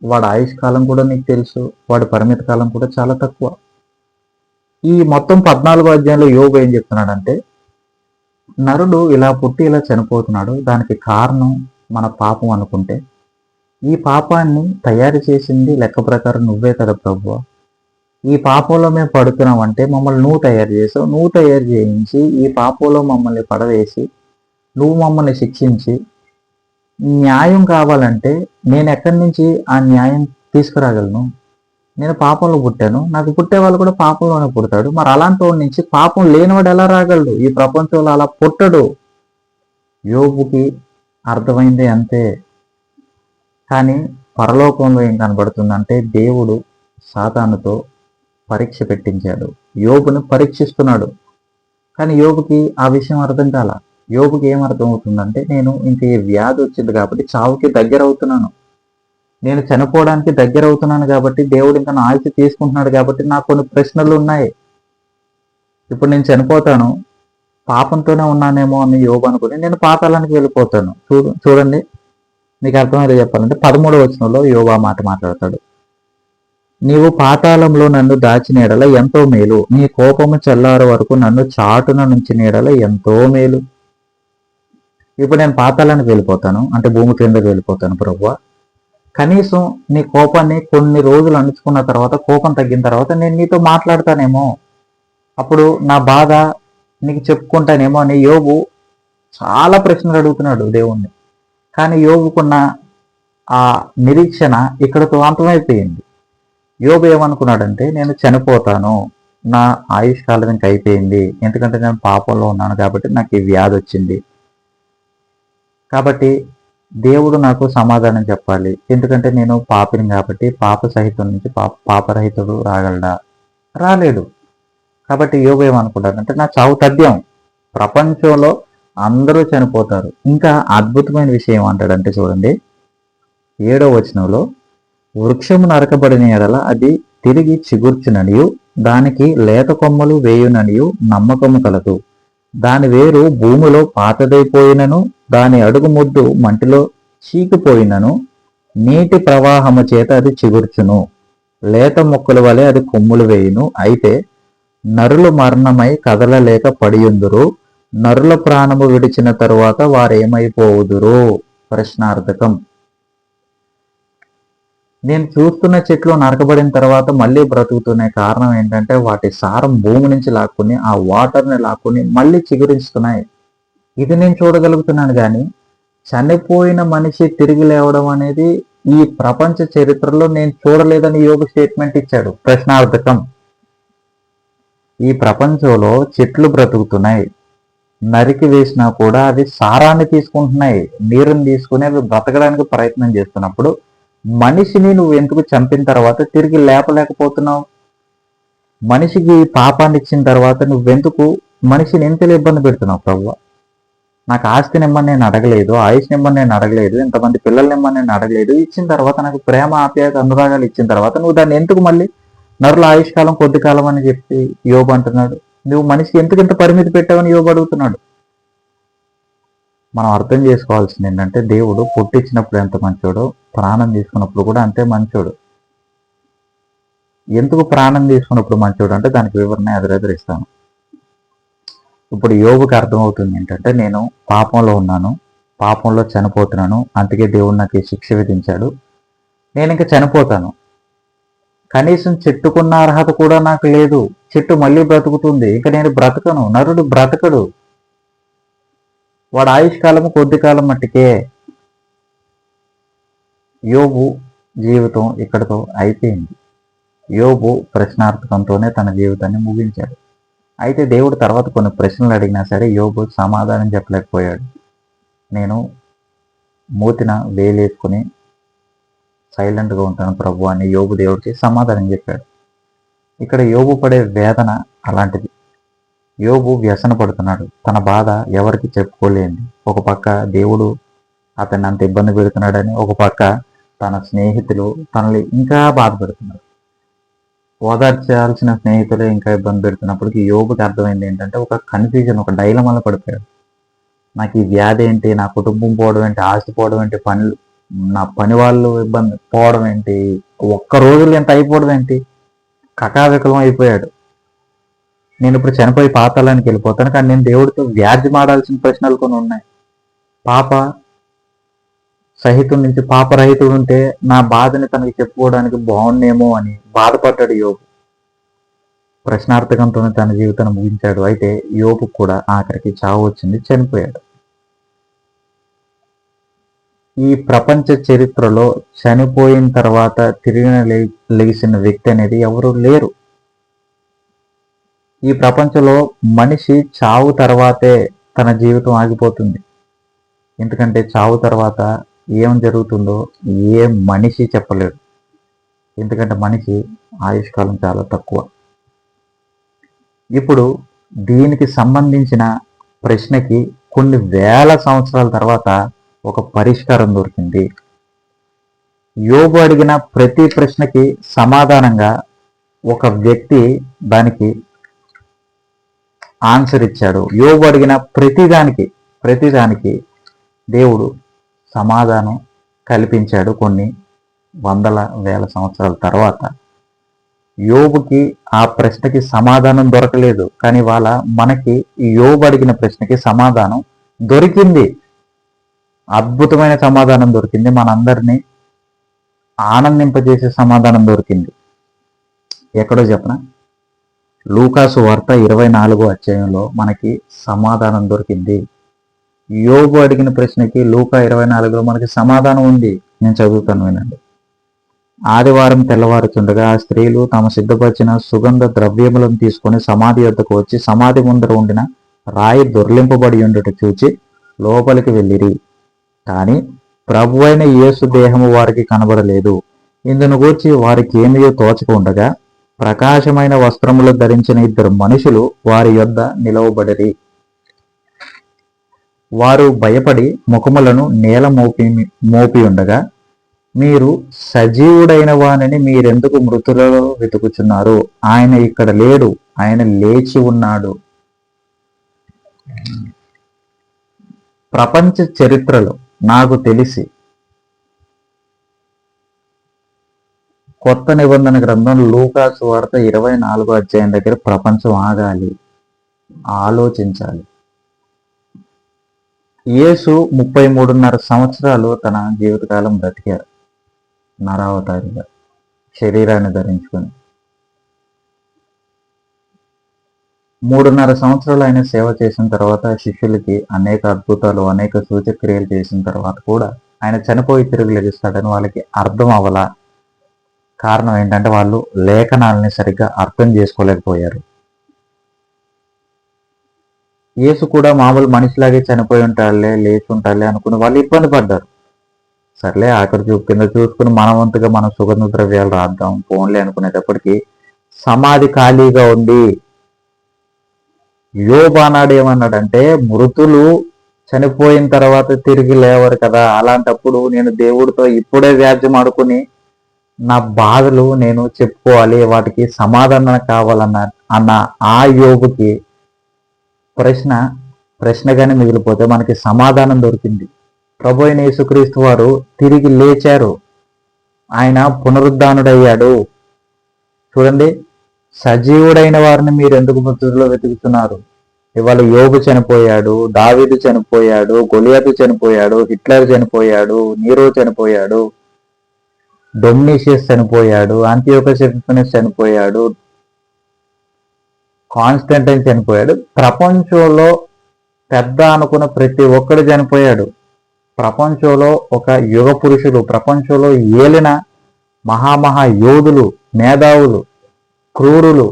వాడి ఆయుష్కాలం కూడా నీకు తెలుసు, వాడి పరిమితి కాలం కూడా చాలా తక్కువ. ఈ మొత్తం 14వ అధ్యాయంలో యోబు ఏం చెప్తున్నాడంటే, నరుడు ఇలా పుట్టి ఇలా చనిపోతున్నాడు, దానికి కారణం మన పాపం అనుకుంటే, ఈ పాపాన్ని తయారు చేసింది లెక్క ప్రకారం నువ్వే కదా ప్రభువా. ఈ పాపంలో మేము పడుతున్నాం అంటే మమ్మల్ని నువ్వు తయారు చేసావు, నువ్వు తయారు చేయించి ఈ పాపంలో మమ్మల్ని పడవేసి నువ్వు మమ్మల్ని శిక్షించి, న్యాయం కావాలంటే నేను ఎక్కడి నుంచి ఆ న్యాయం తీసుకురాగలను? నేను పాపంలో పుట్టాను, నాకు పుట్టే వాళ్ళు కూడా పాపంలోనే పుడతాడు. మరి అలాంటి వాడి నుంచి పాపం లేనివాడు ఎలా రాగలడు? ఈ ప్రపంచంలో అలా పుట్టడు. యోబుకి అర్థమైంది అంతే. కానీ పరలోకంలో ఏం కనబడుతుందంటే, దేవుడు సాతానుతో పరీక్ష పెట్టించాడు, యోబుని పరీక్షిస్తున్నాడు. కానీ యోబుకి ఆ విషయం అర్థం కాల. యోబుకి ఏం అర్థం అవుతుందంటే, నేను ఇంక ఈ వ్యాధి వచ్చింది కాబట్టి చావుకి దగ్గర అవుతున్నాను, నేను చనిపోవడానికి దగ్గర అవుతున్నాను కాబట్టి దేవుడు ఇంకా నా ఆయుష్ తీసుకుంటున్నాడు కాబట్టి నాకు కొన్ని ప్రశ్నలు ఉన్నాయి. ఇప్పుడు నేను చనిపోతాను, పాపంతోనే ఉన్నానేమో అని యోబు అనుకుని నేను పాతాళానికి వెళ్ళిపోతాను. చూడండి మీకు అర్థమైతే చెప్పాలంటే 13వ వచనంలో యోబు ఆ మాట మాట్లాడతాడు. నీవు పాతాళంలో నన్ను దాచిన ఎడల ఎంతో మేలు, నీ కోపము చల్లారు వరకు నన్ను చాటున నుంచిన ఎడల ఎంతో మేలు. ఇప్పుడు నేను పాతాళానికి వెళ్ళిపోతాను అంటే భూమి క్రిందకి వెళ్ళిపోతాను ప్రభువా, కనీసం నీ కోపాన్ని కొన్ని రోజులు అణుచుకున్న తర్వాత, కోపం తగ్గిన తర్వాత నేను నీతో మాట్లాడతానేమో, అప్పుడు నా బాధ నీకు చెప్పుకుంటానేమో అని యోబు చాలా ప్రశ్నలు అడుగుతున్నాడు దేవుణ్ణి. కానీ యోబుకున్న ఆ నిరీక్షణ ఇక్కడతో అంతమైపోయింది. యోబు ఏమనుకున్నాడంటే, నేను చనిపోతాను, నా ఆయుష్ కాలం ఇంక అయిపోయింది, ఎందుకంటే నేను పాపంలో ఉన్నాను కాబట్టి నాకు ఈ వ్యాధి వచ్చింది, కాబట్టి దేవుడు నాకు సమాధానం చెప్పాలి, ఎందుకంటే నేను పాపిని కాబట్టి పాప సహితం నుంచి పాపరహితుడు రాగలడా? రాలేడు. కాబట్టి యోబు ఏమనుకుంటాడంటే, నా చావు తథ్యం, ప్రపంచంలో అందరూ చనిపోతారు. ఇంకా అద్భుతమైన విషయం ఏమంటాడంటే చూడండి 7వ వచనంలో, వృక్షము నరకబడిన ఎడల అది తిరిగి చిగుర్చుననియు దానికి లేత కొమ్మలు వేయుననియు నమ్మకము కలదు. దాని వేరు భూమిలో పాతదైపోయినను దాని అడుగు ముద్దు మంటిలో చీకిపోయినను నీటి ప్రవాహము చేత అది చిగుర్చును, లేత మొక్కల వలె అది కొమ్ములు వేయును. అయితే నరులు మరణమై కదలలేక పడియుందురు, నరుల ప్రాణము విడిచిన తరువాత వారేమైపోవుదురు? ప్రశ్నార్థకం. నేను చూస్తున్న చెట్లు నరకబడిన తర్వాత మళ్ళీ బ్రతుకుతున్నాయి. కారణం ఏంటంటే వాటి సారం భూమి నుంచి లాక్కుని ఆ వాటర్ని లాక్కుని మళ్ళీ చిగురించుతున్నాయి. ఇది నేను చూడగలుగుతున్నాను. కానీ చనిపోయిన మనిషి తిరిగి లేవడం అనేది ఈ ప్రపంచ చరిత్రలో నేను చూడలేదని యోబు స్టేట్మెంట్ ఇచ్చాడు. ప్రశ్నార్థకం. ఈ ప్రపంచంలో చెట్లు బ్రతుకుతున్నాయి, నరికి వేసినా కూడా అవి సారాన్ని తీసుకుంటున్నాయి, నీరుని తీసుకుని అవి బ్రతకడానికి ప్రయత్నం చేస్తున్నప్పుడు మనిషిని నువ్వు ఎందుకు చంపిన తర్వాత తిరిగి లేపలేకపోతున్నావు? మనిషికి పాపాన్ని ఇచ్చిన తర్వాత నువ్వెందుకు మనిషిని ఎంతలో ఇబ్బంది పెడుతున్నావు ప్రభువా? నాకు ఆస్తి నిమ్మని నేను అడగలేదు, ఆయుష్ నిమ్మని నేను అడగలేదు, ఇంతమంది పిల్లలు నిమ్మని నేను అడగలేదు. ఇచ్చిన తర్వాత నాకు ప్రేమ, ఆప్యాయత, అనురాగాలు ఇచ్చిన తర్వాత నువ్వు దాన్ని ఎందుకు మళ్ళీ నరుల ఆయుష్కాలం కొద్ది కాలం అని చెప్పి యోబు అంటున్నాడు? నువ్వు మనిషికి ఎందుకు ఇంత పరిమితి పెట్టావని యోబు అడుగుతున్నాడు. మనం అర్థం చేసుకోవాల్సింది ఏంటంటే, దేవుడు పుట్టించినప్పుడు ఎంత మంచోడో ప్రాణం తీసుకున్నప్పుడు కూడా అంతే మంచోడు. ఎందుకు ప్రాణం తీసుకున్నప్పుడు మంచోడు అంటే దానికి వివరణ ఎదురెదురిస్తాను. ఇప్పుడు యోబుకి అర్థమవుతుంది ఏంటంటే, నేను పాపంలో ఉన్నాను, పాపంలో చనిపోతున్నాను, అందుకే దేవుడు నాకు శిక్ష విధించాడు, నేను ఇంకా చనిపోతాను. కనీసం చెట్టుకున్న అర్హత కూడా నాకు లేదు, చెట్టు మళ్ళీ బ్రతుకుతుంది, ఇంకా నేను బ్రతకను. నరుడు బ్రతకడు, వాడు ఆయుష్కాలము కొద్ది కాలం మట్టికే. యోబు జీవితం ఇక్కడితో అయిపోయింది. యోబు ప్రశ్నార్థకంతోనే తన జీవితాన్ని ముగించాడు. అయితే దేవుడు తర్వాత కొన్ని ప్రశ్నలు అడిగినా సరే యోబు సమాధానం చెప్పలేకపోయాడు. నేను మూతిన వేలేసుకుని సైలెంట్గా ఉంటాను ప్రభు అని యోబు దేవుడికి సమాధానం చెప్పాడు. ఇక్కడ యోబు పడే వేదన అలాంటిది. యోబు వ్యసన పడుతున్నాడు, తన బాధ ఎవరికి చెప్పుకోలేంది. ఒక పక్క దేవుడు అతన్ని అంత ఇబ్బంది పెడుతున్నాడని, ఒక పక్క తన స్నేహితులు తనని ఇంకా బాధ పెడుతున్నారు. ఓదార్చాల్సిన స్నేహితులే ఇంకా ఇబ్బంది పెడుతున్నప్పటికీ యోబుకి అర్థమైంది ఏంటంటే, ఒక కన్ఫ్యూజన్, ఒక డైలమాలో పడిపోయాడు. నాకు ఈ వ్యాధి ఏంటి, నా కుటుంబం పోవడం ఏంటి, ఆస్తి పోవడం ఏంటి, నా పని వాళ్ళు ఇబ్బంది పోవడం ఏంటి, ఒక్క రోజులు ఎంత అయిపోవడం ఏంటి, కకావికలం అయిపోయాడు. నేను ఇప్పుడు చనిపోయి పాతాళానికి వెళ్ళిపోతాను, కానీ నేను దేవుడితో వ్యాజ్యమాడాల్సిన ప్రశ్నలు కొన్ని ఉన్నాయి. పాప సహితుడి నుంచి పాపరహితుడు ఉంటే నా బాధని తనకి చెప్పుకోవడానికి బాగుండేమో అని బాధపడ్డాడు యోబు. ప్రశ్నార్థకంతోనే తన జీవితాన్ని ముగించాడు. అయితే యోబు కూడా ఆఖరికి చావు వచ్చింది, చనిపోయాడు. ఈ ప్రపంచ చరిత్రలో చనిపోయిన తర్వాత తిరిగి లేచిన వ్యక్తి అనేది ఎవరు లేరు. ఈ ప్రపంచంలో మనిషి చావు తర్వాతే తన జీవితం ఆగిపోతుంది. ఎందుకంటే చావు తర్వాత ఏం జరుగుతుందో ఏ మనిషి చెప్పలేడు. ఎందుకంటే మనిషి ఆయుష్కాలం చాలా తక్కువ. ఇప్పుడు దీనికి సంబంధించిన ప్రశ్నకి కొన్ని వేల సంవత్సరాల తర్వాత ఒక పరిష్కారం దొరికింది. యోబు అడిగిన ప్రతి ప్రశ్నకి సమాధానంగా ఒక వ్యక్తి దానికి ఆన్సర్ ఇచ్చాడు. యోబు అడిగిన ప్రతిదానికి దేవుడు సమాధానం కల్పించాడు. కొన్ని వందల వేల సంవత్సరాల తర్వాత యోబుకి ఆ ప్రశ్నకి సమాధానం దొరకలేదు, కానీ వాళ్ళ మనకి యోబు అడిగిన ప్రశ్నకి సమాధానం దొరికింది. అద్భుతమైన సమాధానం దొరికింది, మనందరినీ ఆనందింపజేసే సమాధానం దొరికింది. ఎక్కడో చెప్పనా, లూకాసు వార్త 24వ అధ్యాయంలో మనకి సమాధానం దొరికింది. యోబు అడిగిన ప్రశ్నకి లూకా 24లో మనకి సమాధానం ఉంది. నేను చదువుతాను, వినండి. ఆదివారం తెల్లవారుచుండగా ఆ స్త్రీలు తాము సిద్ధపరిచిన సుగంధ ద్రవ్యములను తీసుకుని సమాధి వద్దకు వచ్చి సమాధి ముందర ఉండిన రాయి దొర్లింపబడి ఉండుట చూచి లోపలికి వెళ్ళిరి. కానీ ప్రభు అయిన యేసు దేహము వారికి కనబడలేదు. ఇందును గూర్చి వారికి ఏమియో తోచకుండగా ప్రకాశమైన వస్త్రములు ధరించిన ఇద్దరు మనుషులు వారి యొద్ద నిలవబడిరి. వారు భయపడి ముఖములను నేల మోపి ఉండగా, మీరు సజీవుడైన వానిని మీరెందుకు మృతులలో వెతుకుచున్నారు? ఆయన ఇక్కడ లేడు, ఆయన లేచి ఉన్నాడు. ప్రపంచ చరిత్రలో నాకు తెలిసి కొత్త నిబంధన గ్రంథం లూకాసు వార్త 24వ అధ్యాయం దగ్గర ప్రపంచం ఆగాలి, ఆలోచించాలి. యేసు 33.5 సంవత్సరాలు తన జీవితకాలం బ్రతికారు, నరావతారిగా శరీరాన్ని ధరించుకొని. 3.5 సంవత్సరాలు ఆయన సేవ చేసిన తర్వాత శిష్యులకి అనేక అద్భుతాలు, అనేక సూచక్రియలు చేసిన తర్వాత కూడా ఆయన చనిపోయి తిరిగి లెగిస్తాడని వాళ్ళకి అర్థం అవ్వాల. కారణం ఏంటంటే వాళ్ళు లేఖనాలని సరిగ్గా అర్థం చేసుకోలేకపోయారు. యేసు కూడా మామూలు మనిషిలాగే చనిపోయి ఉంటాడులే, లేచి ఉంటాడులే అనుకుని వాళ్ళు ఇబ్బంది పడ్డారు. సర్లే ఆఖరి చూపు కింద చూసుకుని మనవంతుగా మనం సుగంధ ద్రవ్యాలు రాద్దాం పోన్లే అనుకునేటప్పటికి సమాధి ఖాళీగా ఉంది. యోబు ఆనాడు ఏమన్నాడంటే, మృతులు చనిపోయిన తర్వాత తిరిగి లేవరు కదా. అలాంటప్పుడు నేను దేవుడితో ఇప్పుడే వ్యాజ్యం ఆడుకుని నా బాధలు నేను చెప్పుకోవాలి, వాటికి సమాధానం కావాలన్న అన్న ఆ యోగుకి ప్రశ్నగానే మిగిలిపోతే మనకి సమాధానం దొరికింది. ప్రభు అయిన యేసుక్రీస్తు వారు తిరిగి లేచారు, ఆయన పునరుద్ధానుడయ్యాడు. చూడండి, సజీవుడైన వారిని మీరు ఎందుకు మృతుల్లో వెతుకుతున్నారు? ఇవాళ యోబు చనిపోయాడు, దావీదు చనిపోయాడు, గొలియాతు చనిపోయాడు, హిట్లర్ చనిపోయాడు, నీరో చనిపోయాడు, డొమినిషియస్ చనిపోయాడు, అంతియోకస్ ఎపిఫెనస్ చనిపోయాడు, కాన్స్టంటైన్ చనిపోయాడు. ప్రపంచంలో పెద్ద అనుకున్న ప్రతి ఒక్కడు చనిపోయాడు. ప్రపంచంలో ఒక యుగ పురుషులు, ప్రపంచంలో ఏలిన మహామహా యోధులు, మేధావులు, క్రూరులు,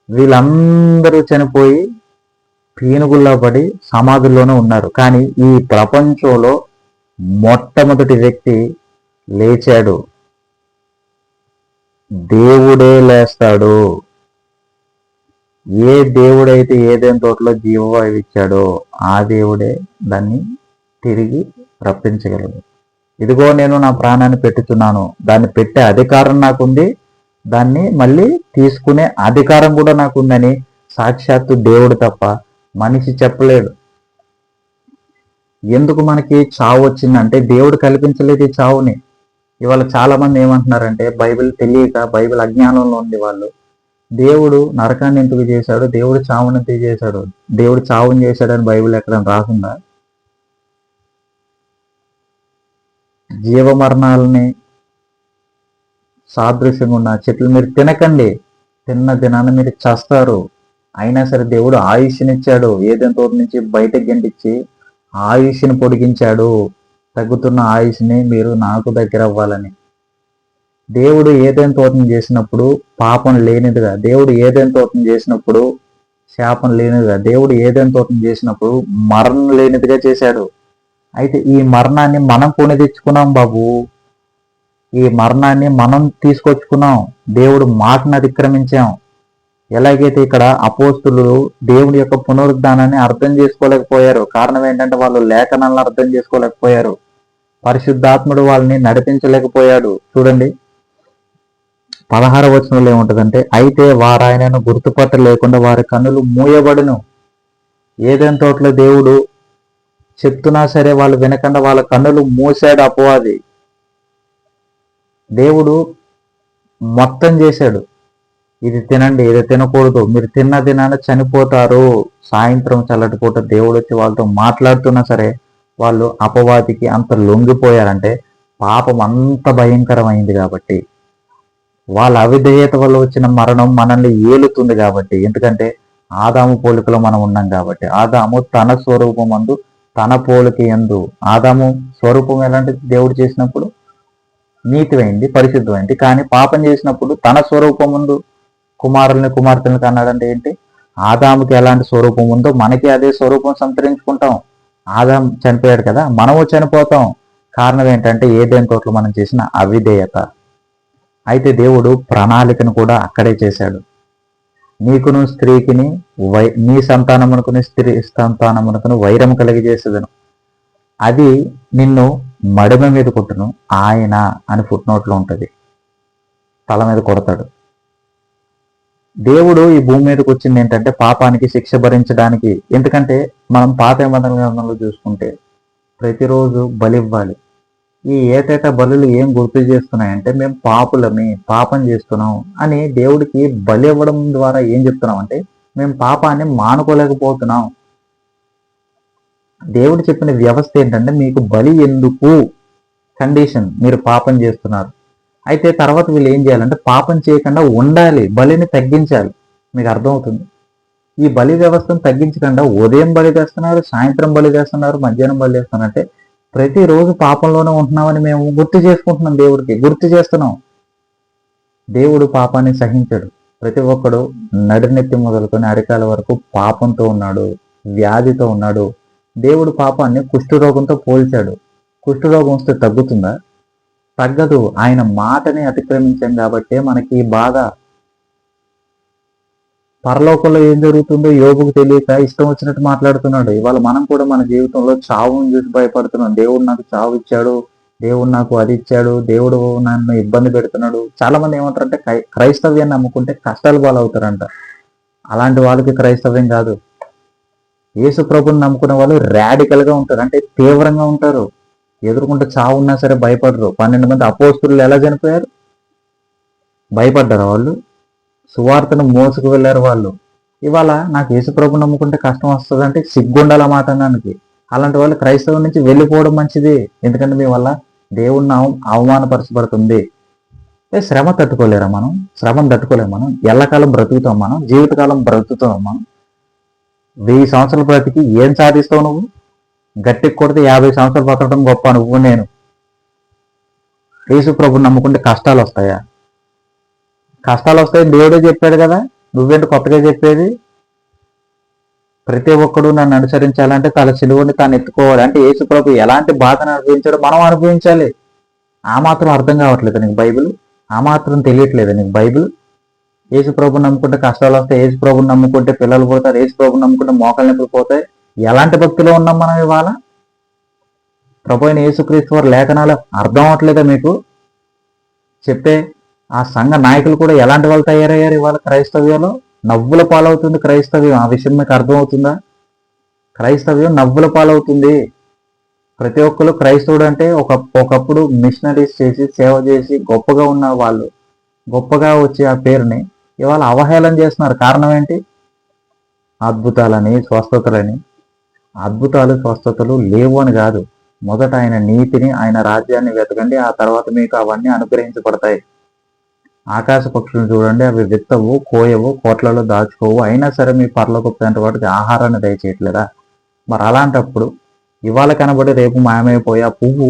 వీళ్ళందరూ చనిపోయి పీనుగుల్లో పడి సమాధుల్లోనే ఉన్నారు. కానీ ఈ ప్రపంచంలో మొట్టమొదటి వ్యక్తి లేచాడు. దేవుడే లేస్తాడు. ఏ దేవుడైతే ఏదైనా తోటలో జీవవాయువు ఇచ్చాడో ఆ దేవుడే దాన్ని తిరిగి రప్పించగలడు. ఇదిగో నేను నా ప్రాణాన్ని పెట్టుతున్నాను, దాన్ని పెట్టే అధికారం నాకుంది, దాన్ని మళ్ళీ తీసుకునే అధికారం కూడా నాకుందని సాక్షాత్తు దేవుడు తప్ప మనిషి చెప్పలేడు. ఎందుకు మనకి చావు వచ్చిందంటే దేవుడు కల్పించలేదు ఈ చావుని. ఇవాళ చాలా మంది ఏమంటున్నారంటే బైబిల్ తెలియక, బైబిల్ అజ్ఞానంలో ఉంది వాళ్ళు, దేవుడు నరకాన్ని ఎందుకు చేశాడు, దేవుడు చావుని ఎందుకు చేశాడు, దేవుడు చావుని చేశాడని బైబిల్ ఎక్కడ రాసిందా? జీవమరణాలని సాదృశ్యంగా ఉన్న చెట్లు మీరు తినకండి, తిన్న దినాన్ని మీరు చస్తారు. అయినా సరే దేవుడు ఆయుష్నిచ్చాడు. ఏదైనా తోట నుంచి బయటకు గంటించి ఆయుష్ని పొడిగించాడు. తగ్గుతున్న ఆయుష్ని మీరు నాకు దగ్గర అవ్వాలని. దేవుడు ఏదైనా తోటం చేసినప్పుడు పాపం లేనిదిగా, దేవుడు ఏదైనా తోటం చేసినప్పుడు శాపం లేనిదిగా, దేవుడు ఏదైనా తోటం చేసినప్పుడు మరణం లేనిదిగా చేశాడు. అయితే ఈ మరణాన్ని మనం కొని తెచ్చుకున్నాం బాబు. ఈ మరణాన్ని మనం తీసుకొచ్చుకున్నాం. దేవుడు మాటను అతిక్రమించాం. ఎలాగైతే ఇక్కడ అపోస్తులు దేవుడి యొక్క పునరుద్ధానాన్ని అర్థం చేసుకోలేకపోయారు. కారణం ఏంటంటే వాళ్ళు లేఖనాలను అర్థం చేసుకోలేకపోయారు. పరిశుద్ధాత్ముడు వాళ్ళని నడిపించలేకపోయాడు. చూడండి 16వ వచనంలో ఏముంటదంటే, అయితే వారాయనను గుర్తుపట్ట లేకుండా వారి కన్నులు మూయబడును. ఏదైనా తోటలో దేవుడు చెప్తున్నా సరే వాళ్ళు వినకుండా వాళ్ళ కన్నులు మూసాడు అపవాది. దేవుడు మొత్తం చేశాడు, ఇది తినండి, ఇది తినకూడదు, మీరు తిన్న దినాన చనిపోతారు. సాయంత్రం చల్లటి పూట దేవుడు వచ్చి వాళ్ళతో మాట్లాడుతున్నా సరే వాళ్ళు అపవాదికి అంత లొంగిపోయారంటే పాపం అంత భయంకరమైంది కాబట్టి, వాళ్ళ అవిధేయత వల్ల వచ్చిన మరణం మనల్ని ఏలుతుంది కాబట్టి. ఎందుకంటే ఆదాము పోలికలో మనం ఉన్నాం కాబట్టి. ఆదాము తన స్వరూపం అందు తన పోలిక యందు, ఆదాము స్వరూపం ఎలాంటి దేవుడు చేసినప్పుడు నీతివైంది, పరిశుద్ధమైంది. కానీ పాపం చేసినప్పుడు తన స్వరూపం ముందు కుమారుల్ని కుమార్తెలను కన్నాడంటే ఏంటి? ఆదాముకి ఎలాంటి స్వరూపం ఉందో మనకి అదే స్వరూపం సంతరించుకుంటాం. ఆదాం చనిపోయాడు కదా, మనము చనిపోతాం. కారణం ఏంటంటే ఏదైనా తోటలో మనం చేసిన అవిధేయత. అయితే దేవుడు ప్రణాళికను కూడా అక్కడే చేశాడు. నీకును స్త్రీకిని నీ సంతానమునకుని స్త్రీ సంతానమునకును వైరం కలిగజేసేదను, అది నిన్ను మడిమ మీద కొట్టును, ఆయన అని ఫుట్నోట్లో ఉంటుంది, తల మీద కొడతాడు. దేవుడు ఈ భూమి మీదకి వచ్చింది ఏంటంటే పాపానికి శిక్ష భరించడానికి. ఎందుకంటే మనం పాత నిబంధన గ్రంథంలో చూసుకుంటే ప్రతిరోజు బలి ఇవ్వాలి. ఈ ఏటేటా బలులు ఏం గుర్తు చేస్తున్నాయంటే మేము పాపులమే, పాపం చేస్తున్నాం అని దేవుడికి బలి ఇవ్వడం ద్వారా ఏం చెప్తున్నాం అంటే మేము పాపాన్ని మానుకోలేకపోతున్నాం. దేవుడు చెప్పిన వ్యవస్థ ఏంటంటే మీకు బలి ఎందుకు, కండిషన్, మీరు పాపం చేస్తున్నారు. అయితే తర్వాత వీళ్ళు ఏం చేయాలంటే పాపం చేయకుండా ఉండాలి, బలిని తగ్గించాలి. మీకు అర్థమవుతుంది? ఈ బలి వ్యవస్థను తగ్గించకుండా ఉదయం బలి చేస్తున్నారు, సాయంత్రం బలి చేస్తున్నారు, మధ్యాహ్నం బలి చేస్తున్నారు. అంటే ప్రతిరోజు పాపంలోనే ఉంటున్నామని మేము గుర్తు చేసుకుంటున్నాం, దేవుడికి గుర్తు చేస్తున్నాం. దేవుడు పాపాన్ని సహించడు. ప్రతి ఒక్కడు నడినెత్తి మొదలుకొని అరికాల వరకు పాపంతో ఉన్నాడు, వ్యాధితో ఉన్నాడు. దేవుడు పాపాన్ని కుష్ఠరోగంతో పోల్చాడు. కుష్ఠరోగం వస్తే తగ్గుతుందా? తగ్గదు. ఆయన మాటని అతిక్రమించాం కాబట్టే మనకి బాధ. పరలోకంలో ఏం జరుగుతుందో యోబుకు తెలియక ఇష్టం వచ్చినట్టు మాట్లాడుతున్నాడు. ఇవాళ మనం కూడా మన జీవితంలో చావును చూసి భయపడుతున్నాం. దేవుడు నాకు చావు ఇచ్చాడు, దేవుడు నాకు అది ఇచ్చాడు, దేవుడు నన్ను ఇబ్బంది పెడుతున్నాడు. చాలా మంది ఏమంటారంటే క్రైస్తవ్యాన్ని నమ్ముకుంటే కష్టాలు పాలవుతారంట. అలాంటి వాళ్ళకి క్రైస్తవ్యం కాదు. యేసు ప్రభుని నమ్ముకునే వాళ్ళు రాడికల్ గా ఉంటారు, అంటే తీవ్రంగా ఉంటారు. ఎదుర్కొంటే చావు ఉన్నా సరే భయపడరు. 12 మంది అపోస్తులు ఎలా చనిపోయారు? భయపడ్డారు వాళ్ళు. సువార్తను మోసుకు వెళ్ళారు వాళ్ళు. ఇవాళ నాకు యేసు ప్రభు నమ్ముకుంటే కష్టం వస్తుంది అంటే సిగ్గుండాల మాట అన్నానికి. అలాంటి వాళ్ళు క్రైస్తవం నుంచి వెళ్ళిపోవడం మంచిది. ఎందుకంటే మీ వల్ల దేవుణ్ణి అవమానపరచబడుతుంది. శ్రమ తట్టుకోలేరా మనం? శ్రమను తట్టుకోలేము మనం. ఎల్లకాలం బ్రతుకుతాం మనం, జీవితకాలం బ్రతుకుతాం మనం. 1000 సంవత్సరాల బ్రతికి ఏం సాధిస్తావు నువ్వు? గట్టికి కొడితే 50 సంవత్సరాలు బతకడం గొప్ప. నువ్వు నేను యేసు ప్రభుని నమ్ముకుంటే కష్టాలు వస్తాయా? కష్టాలు వస్తాయని దేవుడే చెప్పాడు కదా, నువ్వేంటి కొత్తగా చెప్పేది? ప్రతి ఒక్కడు నన్ను అనుసరించాలంటే తన సిలువని తాను ఎత్తుకోవాలి. అంటే యేసు ప్రభు ఎలాంటి బాధను అనుభవించాడో మనం అనుభవించాలి. ఆ మాత్రం అర్థం కావట్లేదు నీకు బైబిల్? ఆ మాత్రం తెలియట్లేదు నీకు బైబిల్? యేసు ప్రభుని నమ్ముకుంటే కష్టాలు వస్తాయి, యేసు ప్రభుని నమ్ముకుంటే పిల్లలు పోతారు, యేసు ప్రభుని నమ్ముకుంటే మోకాలు నొప్పులు పోతాయి. ఎలాంటి భక్తిలో ఉన్నాం మనం ఇవాళ? ప్రభు అయిన యేసుక్రీస్తు వారి లేఖనాలు అర్థం అవట్లేదా మీకు? చెప్పే ఆ సంఘ నాయకులు కూడా ఎలాంటి వాళ్ళు తయారయ్యారు ఇవాళ క్రైస్తవ్యంలో? నవ్వుల పాలవుతుంది క్రైస్తవ్యం. ఆ విషయం మీకు అర్థమవుతుందా? క్రైస్తవ్యం నవ్వుల పాలవుతుంది. ప్రతి ఒక్కరు క్రైస్తవుడు అంటే ఒకప్పుడు మిషనరీస్ చేసి సేవ చేసి గొప్పగా ఉన్న వాళ్ళు, గొప్పగా వచ్చే ఆ పేరుని ఇవాళ అవహేళన చేస్తున్నారు. కారణం ఏంటి? అద్భుతాలని, స్వస్థతలని. అద్భుతాలు స్వస్థతలు లేవు అని కాదు. మొదట ఆయన నీతిని, ఆయన రాజ్యాన్ని వెతకండి, ఆ తర్వాత మీకు అవన్నీ అనుగ్రహించబడతాయి. ఆకాశ పక్షులను చూడండి, అవి విత్తవు, కోయవు, కోట్లలో దాచుకోవు, అయినా సరే మీ పరలోకపు తండ్రి వాటికి ఆహారాన్ని దయచేయట్లేదా? మరి అలాంటప్పుడు ఇవాళ కనబడి రేపు మాయమైపోయే ఆ పువ్వు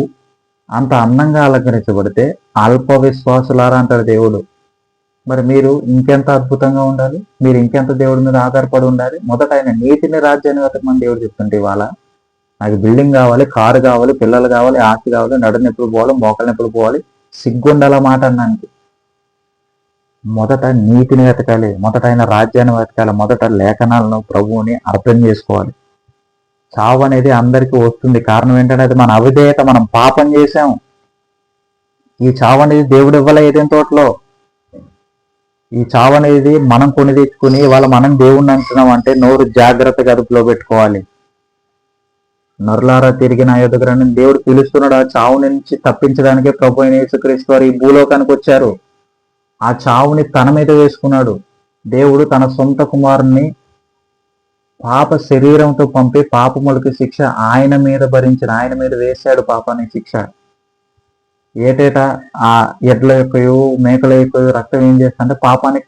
అంత అందంగా అలంకరించబడితే అల్ప విశ్వాసులారా అంటాడు దేవుడు. మరి మీరు ఇంకెంత అద్భుతంగా ఉండాలి? మీరు ఇంకెంత దేవుడి మీద ఆధారపడి ఉండాలి? మొదట ఆయన నీతిని, రాజ్యాన్ని వెతకమని దేవుడు చెప్తుంటే ఇవాళ నాకు బిల్డింగ్ కావాలి, కారు కావాలి, పిల్లలు కావాలి, ఆస్తి కావాలి, నడు నొప్పులు పోవాలి, మోకాలు నొప్పులు పోవాలి, సిగ్గుండాల మాట అన్నానికి. మొదట నీతిని వెతకాలి, మొదట ఆయన రాజ్యాన్ని వెతకాలి, మొదట లేఖనాలను, ప్రభువుని అర్థం చేసుకోవాలి. చావు అనేది అందరికీ వస్తుంది. కారణం ఏంటంటే అది మన అవిధేయత, మనం పాపం చేశాం. ఈ చావు అనేది దేవుడు ఇవ్వలే ఏదైనా తోటలో. ఈ చావు అనేది మనం కొని తెచ్చుకుని ఇవాళ మనం దేవుణ్ణి అంటున్నాం అంటే నోరు జాగ్రత్తగా అదుపులో పెట్టుకోవాలి. నరులారా తిరిగి నా యొద్దకు రండి దేవుడు పిలుస్తున్నాడు. ఆ చావు నుంచి తప్పించడానికే ప్రభు అయిన యేసుక్రీస్తు వారు ఈ భూలోకానికి వచ్చారు. ఆ చావుని తన మీద వేసుకున్నాడు. దేవుడు తన సొంత కుమారుణ్ణి పాప శరీరంతో పంపి పాపములకి శిక్ష ఆయన మీద భరించిన, ఆయన మీద వేశాడు పాపానికి శిక్ష. ఏటేటా ఆ ఎడ్ల యొక్కయో మేకల యొక్కయో రక్తం ఏం చేస్తుందంటే పాపాన్ని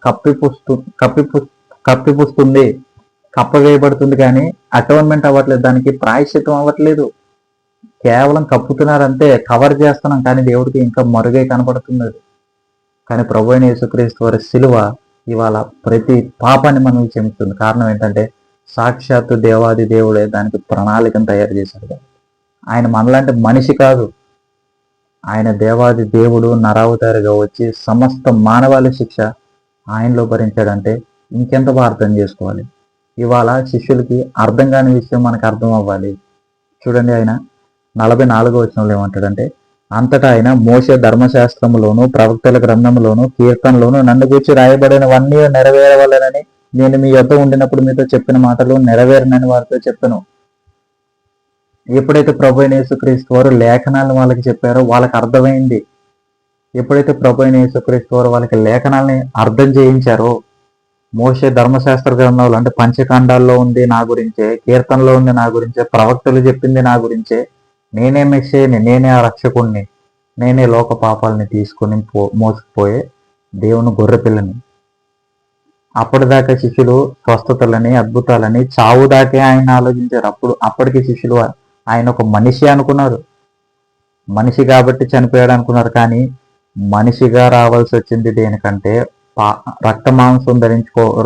కప్పిపుస్తుంది, కప్పవేయబడుతుంది. కానీ అటోన్మెంట్ అవ్వట్లేదు, దానికి ప్రాయశ్చిత్తం అవ్వట్లేదు. కేవలం కప్పుతున్నారంతే, కవర్ చేస్తున్నాం, కానీ దేవుడికి ఇంకా మరుగై కనపడుతుంది. కానీ ప్రభు అయిన యేసుక్రీస్తు వారి శిలువ ఇవాళ ప్రతి పాపాన్ని మనం క్షమిస్తుంది. కారణం ఏంటంటే సాక్షాత్తు దేవాది దేవుడే దానికి ప్రణాళికను తయారు చేశాడు. ఆయన మనలాంటి మనిషి కాదు. ఆయన దేవాది దేవుడు నరావతారిగా వచ్చి సమస్త మానవాళి శిక్ష ఆయనలో భరించాడంటే ఇంకెంత బాగా అర్థం చేసుకోవాలి. ఇవాళ శిష్యులకి అర్థం కాని విషయం మనకు అర్థం అవ్వాలి. చూడండి, ఆయన 44వ వచనంలో ఏమంటాడంటే, అంతటా ఆయన మోషే ధర్మశాస్త్రములోను ప్రవక్తల గ్రంథములోను కీర్తనలోను నన్ను గూర్చి రాయబడినవన్నీ నెరవేరవలెనని నేను మీ యొద్ద ఉండినప్పుడు మీతో చెప్పిన మాటలు నెరవేరనని వారితో చెప్పాను. ఎప్పుడైతే ప్రభు అయిన యేసుక్రీస్తు వారు లేఖనాలను వాళ్ళకి చెప్పారో వాళ్ళకి అర్థమైంది. ఎప్పుడైతే ప్రభు అయిన యేసుక్రీస్తు వారు వాళ్ళకి లేఖనాలని అర్థం చేయించారో, మోషే ధర్మశాస్త్ర గ్రంథాలు అంటే పంచకాండాల్లో ఉంది నా గురించే, కీర్తనలో ఉంది నా గురించే, ప్రవక్తలు చెప్పింది నా గురించే, నేనే మెస్సేని, నేనే ఆ రక్షకుణ్ణి, నేనే లోక పాపాలని తీసుకుని మోసుకుపోయే దేవుని గొర్రెపిల్లని. అప్పటిదాకా శిష్యులు స్వస్థతలని, అద్భుతాలని, చావు దాకే ఆయన ఆలోచించారు. అప్పటికి శిష్యులు ఆయన ఒక మనిషి అనుకున్నారు. మనిషి కాబట్టి చనిపోయాడు అనుకున్నారు. కానీ మనిషిగా రావాల్సి వచ్చింది దేనికంటే, రక్త మాంసం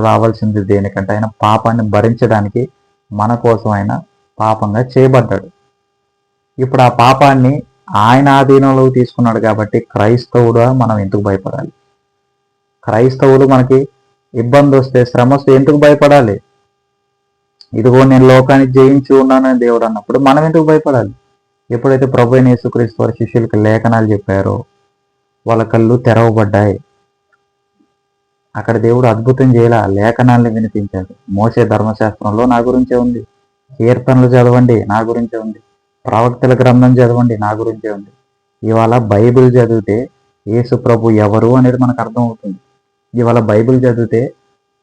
రావాల్సింది దేనికంటే ఆయన పాపాన్ని భరించడానికి మన కోసం ఆయన పాపంగా చేయబడ్డాడు. ఇప్పుడు ఆ పాపాన్ని ఆయన ఆధీనంలోకి తీసుకున్నాడు. కాబట్టి క్రైస్తవుడుగా మనం ఎందుకు భయపడాలి? క్రైస్తవులు మనకి ఇబ్బంది వస్తే, శ్రమ వస్తే ఎందుకు భయపడాలి? ఇదిగో నేను లోకాన్ని జయించి ఉన్నానని దేవుడు అన్నప్పుడు మనం ఎందుకు భయపడాలి? ఎప్పుడైతే ప్రభు అయిన యేసుక్రీస్తు వారి శిష్యులకు లేఖనాలు చెప్పారో వాళ్ళ కళ్ళు తెరవబడ్డాయి. అక్కడ దేవుడు అద్భుతం చేయాల, లేఖనాల్ని వినిపించాడు. మోసే ధర్మశాస్త్రంలో నా గురించే ఉంది, కీర్తనలు చదవండి నా గురించే ఉంది, ప్రవక్తల గ్రంథం చదవండి నా గురించే ఉంది. ఇవాళ బైబిల్ చదివితే యేసు ప్రభు ఎవరు అనేది మనకు అర్థమవుతుంది. ఇవాళ బైబిల్ చదివితే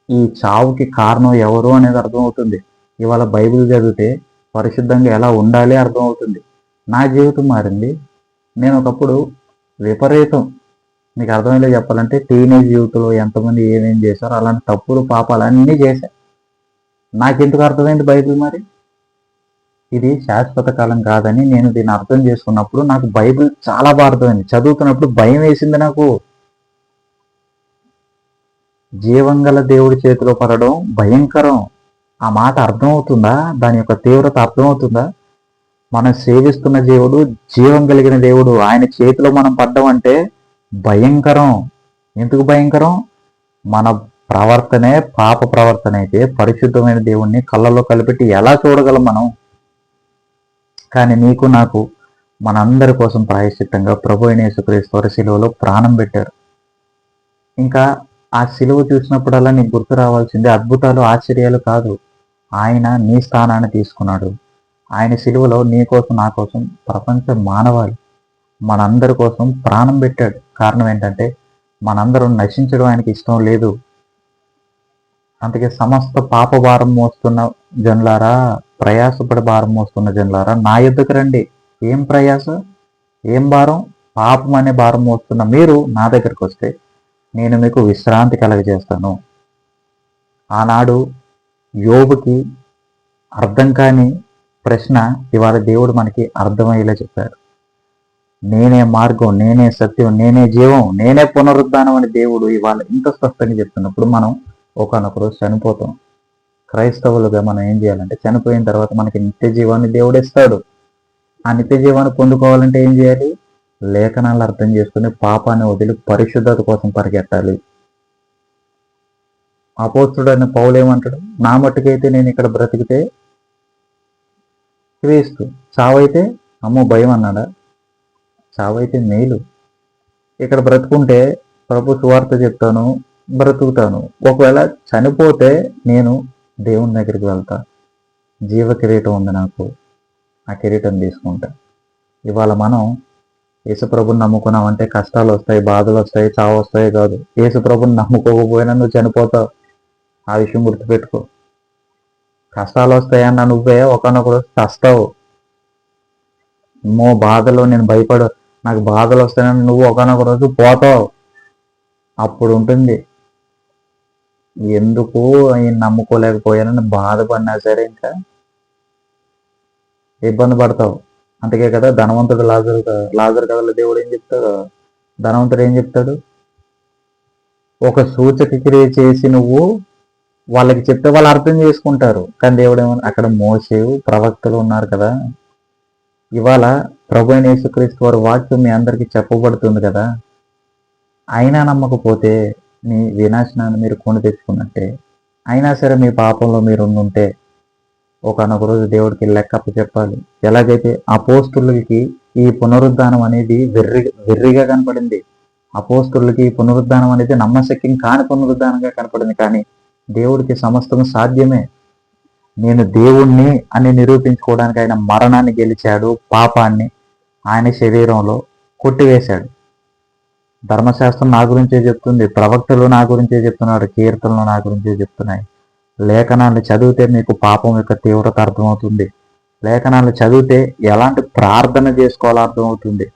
ఈ చావుకి కారణం ఎవరు అనేది అర్థమవుతుంది. ఇవాళ బైబిల్ చదివితే పరిశుద్ధంగా ఎలా ఉండాలి అర్థమవుతుంది. నా జీవితం మారింది. నేను ఒకప్పుడు విపరీతం, మీకు అర్థమయ్యేలా చెప్పాలంటే టీనేజ్ యూత్లో ఎంతమంది ఏమేం చేశారో అలాంటి తప్పులు పాపాలు అన్నీ చేశారు. నాకెందుకు అర్థమైంది బైబిల్? మరి ఇది శాశ్వత కాలం కాదని నేను దీన్ని అర్థం చేసుకున్నప్పుడు నాకు బైబిల్ చాలా బాగా అర్థమైంది. చదువుతున్నప్పుడు భయం వేసింది నాకు. జీవంగల దేవుడి చేతిలో పడడం భయంకరం. ఆ మాట అర్థమవుతుందా? దాని యొక్క తీవ్రత అర్థమవుతుందా? మనం సేవిస్తున్న దేవుడు జీవం కలిగిన దేవుడు. ఆయన చేతిలో మనం పడ్డం అంటే భయంకరం. ఎందుకు భయంకరం? మన ప్రవర్తనే పాప ప్రవర్తన అయితే పరిశుద్ధమైన దేవుణ్ణి కళ్ళలో కలిపెట్టి ఎలా చూడగలం మనం? కానీ నీకు నాకు మనందరి కోసం ప్రాయశ్చిత్తంగా ప్రభు అయిన యేసుక్రీస్తు వారి శిలువలో ప్రాణం పెట్టారు. ఇంకా ఆ శిలువ చూసినప్పుడల్లా నీకు గుర్తు రావాల్సింది అద్భుతాలు ఆశ్చర్యాలు కాదు, ఆయన నీ స్థానాన్ని తీసుకున్నాడు. ఆయన శిలువలో నీ కోసం నా కోసం ప్రపంచ మానవాళి మనందరి కోసం ప్రాణం పెట్టాడు. కారణం ఏంటంటే మనందరం నశించడం ఆయనకి ఇష్టం లేదు. అందుకే సమస్త పాప భారం మోస్తున్న జనులారా, ప్రయాసపడి భారం మోస్తున్న జనులారా నా యొద్దకు రండి. ఏం ప్రయాస, ఏం భారం? పాపం అనే భారం మోస్తున్న మీరు నా దగ్గరకు వస్తే నేను మీకు విశ్రాంతి కలగజేస్తాను. ఆనాడు యోబుకి అర్థం కాని ప్రశ్న ఇవాళ దేవుడు మనకి అర్థమయ్యేలా చెప్పారు. నేనే మార్గం, నేనే సత్యం, నేనే జీవం, నేనే పునరుద్ధానం అని దేవుడు ఇవాళ ఇంత స్పష్టంగా చెప్తున్నప్పుడు మనం ఒకనొక రోజు చనిపోతాం. క్రైస్తవులుగా మనం ఏం చేయాలంటే చనిపోయిన తర్వాత మనకి నిత్య జీవాన్ని దేవుడు ఇస్తాడు. ఆ నిత్య జీవాన్ని పొందుకోవాలంటే ఏం చేయాలి? లేఖనాలు అర్థం చేసుకుని పాపాన్ని వదిలి పరిశుద్ధత కోసం పరిగెట్టాలి. అపోస్తుడైన పౌలు ఏమంటాడు? నా మట్టుకైతే నేను ఇక్కడ బ్రతికితే క్రీస్తు, చావైతే అమ్మో భయం అన్నాడా? చావైతే మేలు. ఇక్కడ బ్రతుకుంటే ప్రభు సువార్త చెప్తాను, బ్రతుకుతాను. ఒకవేళ చనిపోతే నేను దేవుని దగ్గరికి వెళ్తా, జీవ కిరీటం ఉంది నాకు, ఆ కిరీటం తీసుకుంటా. ఇవాళ మనం యేసుప్రభుని నమ్ముకున్నామంటే కష్టాలు వస్తాయి, బాధలు వస్తాయి, చావు వస్తాయి కాదు. యేసుప్రభుని నమ్ముకోకపోయినా నువ్వు చనిపోతావు. ఆ విషయం గుర్తుపెట్టుకో. కష్టాలు వస్తాయన్న నువ్వే ఒకనొకడు చస్తావు. బాధలో నేను భయపడు, నాకు బాధలు వస్తాయని నువ్వు ఒకనొక రోజు పోతావు. అప్పుడు ఉంటుంది ఎందుకు ఆయన నమ్ముకోలేకపోయానని బాధపడినా సరే ఇంకా ఇబ్బంది పడతావు. అందుకే కదా ధనవంతుడు లాజరు కథలో దేవుడు ఏం చెప్తాడు? ధనవంతుడు ఏం చెప్తాడు? ఒక సూచక క్రియ చేసి నువ్వు వాళ్ళకి చెప్తే వాళ్ళు అర్థం చేసుకుంటారు. కానీ దేవుడు ఏమన్నా, అక్కడ మోసేవు ప్రవక్తలు ఉన్నారు కదా. ఇవాళ ప్రభు అయిన యేసుక్రీస్తు వారి వాక్యం మీ అందరికీ చెప్పబడుతుంది కదా. అయినా నమ్మకపోతే మీ వినాశనాన్ని మీరు కొని తెచ్చుకున్నట్టే. అయినా సరే మీ పాపంలో మీరు ఉంటే ఒకనొక రోజు దేవుడికి లెక్కప్ప చెప్పాలి. ఎలాగైతే అపోస్తులకి ఈ పునరుద్ధానం అనేది వెర్రిగా కనపడింది, అపోస్తులకి ఈ పునరుద్ధానం అనేది నమ్మశక్యం కాని పునరుద్ధానంగా కనపడింది. కానీ దేవుడికి సమస్తం సాధ్యమే. నేను దేవుణ్ణి అని నిరూపించుకోవడానికి ఆయన మరణాన్ని గెలిచాడు, పాపాన్ని ఆయన శరీరంలో కొట్టివేశాడు. ధర్మశాస్త్రం నా గురించే చెప్తుంది, ప్రవక్తలు నా గురించే చెప్తున్నాడు, కీర్తనలు నా గురించే చెప్తున్నాయి. లేఖనాలు చదివితే మీకు పాపం యొక్క తీవ్రత అర్థమవుతుంది. లేఖనాలు చదివితే ఎలాంటి ప్రార్థన చేసుకోవాలో అర్థమవుతుంది.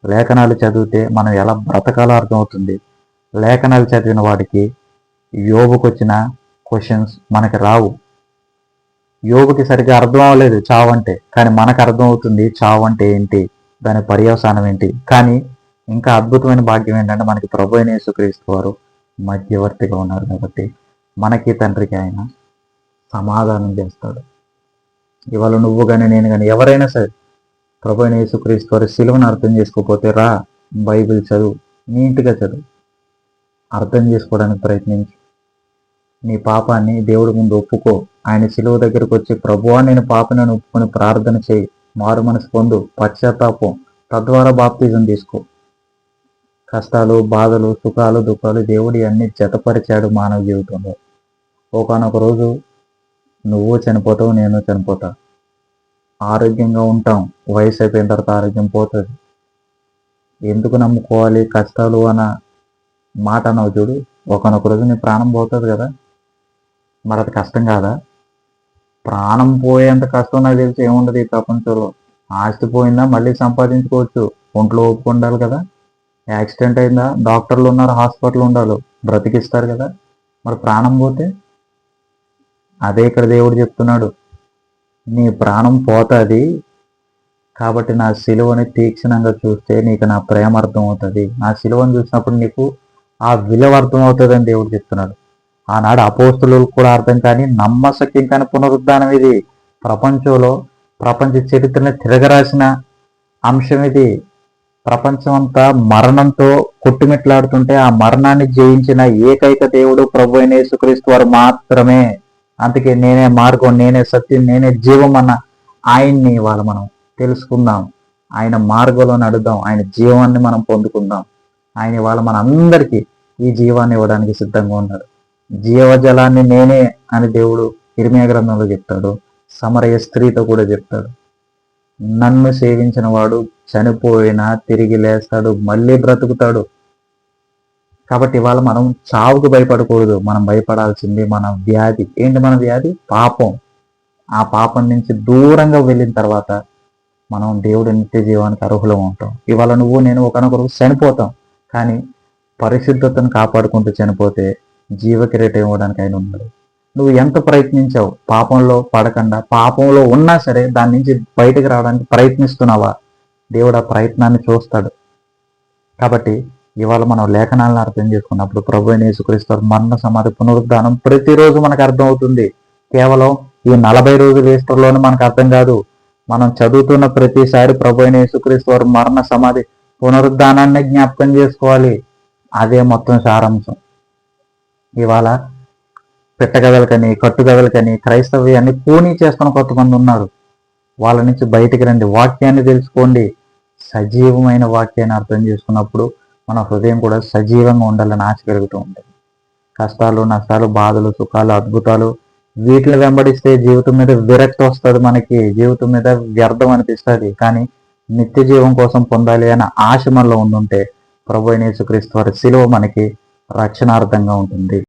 లేఖనాలు చదివితే మనం ఎలా బ్రతకాలో అర్థమవుతుంది. లేఖనాలు చదివిన వాడికి యోబుకు వచ్చిన క్వశ్చన్స్ మనకి రావు. యోబుకి సరిగ్గా అర్థం అవ్వలేదు చావు అంటే, కానీ మనకు అర్థమవుతుంది చావు అంటే ఏంటి, దాని పర్యవసానం ఏంటి. కానీ ఇంకా అద్భుతమైన భాగ్యం ఏంటంటే మనకి ప్రభు అయిన యేసుక్రీస్తు వారు మధ్యవర్తిగా ఉన్నారు కాబట్టి మనకి తండ్రికి ఆయన సమాధానం చేస్తాడు. ఇవాళ నువ్వు కానీ నేను కానీ ఎవరైనా సరే ప్రభు అయిన యేసుక్రీస్తు వారి శిలువను అర్థం చేసుకోకపోతే రా, బైబిల్ చదువు, నీట్గా చదువు, అర్థం చేసుకోవడానికి ప్రయత్నించు. నీ పాపాన్ని దేవుడి ముందు ఒప్పుకో. ఆయన శిలువ దగ్గరకు వచ్చి, ప్రభువా నేను పాపినని ఒప్పుకొని ప్రార్థన చేయి, మారు మనసు పొందు, పశ్చాత్తాపం, తద్వారా బాప్తిజం తీసుకో. కష్టాలు, బాధలు, సుఖాలు, దుఃఖాలు దేవుడి అన్ని జతపరిచాడు మానవ జీవితంలో. ఒకనొక రోజు నువ్వు చనిపోతావు, నేను చనిపోతా. ఆరోగ్యంగా ఉంటాం, వయసు అయిపోయిన తర్వాత ఆరోగ్యం పోతుంది. ఎందుకు నమ్ముకోవాలి కష్టాలు అన్న మాట అన్నావు చూడు, ఒకనొక రోజు నీ ప్రాణం పోతుంది కదా, మరి అది కష్టం కాదా? ప్రాణం పోయేంత కష్టం నాకు తెలిసి ఏముండదు ఈ ప్రపంచంలో. ఆస్తి పోయిందా మళ్ళీ సంపాదించుకోవచ్చు, ఒంట్లో ఓపిక ఉండాలి కదా. యాక్సిడెంట్ అయిందా డాక్టర్లు ఉన్నారు, హాస్పిటల్ ఉండాలి, బ్రతికిస్తారు కదా. మరి ప్రాణం పోతే అదే ఇక్కడ దేవుడు చెప్తున్నాడు, నీ ప్రాణం పోతుంది కాబట్టి నా సిలువని తీక్షణంగా చూస్తే నీకు నా ప్రేమ అర్థం అవుతుంది. నా సిలువను చూసినప్పుడు నీకు ఆ విలువ అర్థం అవుతుంది అని దేవుడు చెప్తున్నాడు. ఆనాడు అపోస్తులకు కూడా అర్థం కాని నమ్మశక్యం కాని పునరుద్ధానం ఇది. ప్రపంచ చరిత్రని తిరగరాసిన అంశం ఇది. ప్రపంచం అంతా మరణంతో కొట్టుమిట్లాడుతుంటే ఆ మరణాన్ని జయించిన ఏకైక దేవుడు ప్రభు అయిన యేసుక్రీస్తు వారు మాత్రమే. అందుకే నేనే మార్గం, నేనే సత్యం, నేనే జీవం అన్న ఆయన్ని ఇవాళ మనం తెలుసుకుందాం. ఆయన మార్గంలో నడుద్దాం, ఆయన జీవాన్ని మనం పొందుకుందాం. ఆయన ఇవాళ మన అందరికీ ఈ జీవాన్ని ఇవ్వడానికి సిద్ధంగా ఉన్నాడు. జీవజలాన్ని నేనే అని దేవుడు ఇర్మియా గ్రంథంలో చెప్తాడు. సమరయ స్త్రీతో కూడా చెప్తాడు, నన్ను సేవించిన వాడు చనిపోయినా తిరిగి లేస్తాడు, మళ్ళీ బ్రతుకుతాడు. కాబట్టి ఇవాళ మనం చావుకు భయపడకూడదు. మనం భయపడాల్సింది మన వ్యాధి. ఏంటి మన వ్యాధి? పాపం. ఆ పాపం నుంచి దూరంగా వెళ్ళిన తర్వాత మనం దేవుడి నిత్య జీవానికి అర్హులం ఉంటాం. ఇవాళ నువ్వు నేను ఒకనొకరు చనిపోతాం, కానీ పరిశుద్ధతను కాపాడుకుంటూ చనిపోతే జీవకిరీటం ఇవ్వడానికి ఆయన ఉన్నాడు. నువ్వు ఎంత ప్రయత్నించావు పాపంలో పడకుండా, పాపంలో ఉన్నా సరే దాని నుంచి బయటకు రావడానికి ప్రయత్నిస్తున్నావా? దేవుడు ఆ ప్రయత్నాన్ని చూస్తాడు. కాబట్టి ఇవాళ మనం లేఖనాలను అర్థం చేసుకున్నప్పుడు ప్రభు అయిన యేసుక్రీస్తు మరణ సమాధి పునరుద్ధానం ప్రతిరోజు మనకు అర్థం అవుతుంది. కేవలం ఈ 40 రోజులు ఈస్టర్లోనే మనకు అర్థం కాదు. మనం చదువుతున్న ప్రతిసారి ప్రభు అయిన యేసుక్రీస్తు వారు మరణ సమాధి పునరుద్ధానాన్ని జ్ఞాపకం చేసుకోవాలి. అదే మొత్తం సారాంశం. ఇవాళ పెట్టగదలకని, కట్టుగదలకని క్రైస్తవ్యాన్ని కూనీ చేస్తున్న కొంతమంది ఉన్నారు. వాళ్ళ నుంచి బయటికి రండి, వాక్యాన్ని తెలుసుకోండి. సజీవమైన వాక్యాన్ని అర్థం చేసుకున్నప్పుడు మన హృదయం కూడా సజీవంగా ఉండాలని ఆశ కలుగుతూ ఉంటుంది. కష్టాలు, నష్టాలు, బాధలు, సుఖాలు, అద్భుతాలు వీటిని వెంబడిస్తే జీవితం మీద విరక్తి వస్తుంది. మనకి జీవితం మీద వ్యర్థం అనిపిస్తుంది. కానీ నిత్య జీవం కోసం పొందాలి అన్న ఆశ మనలో ఉండుంటే ప్రభు అయిన యేసుక్రీస్తు వారి శిలువ మనకి రక్షణార్థంగా ఉంటుంది.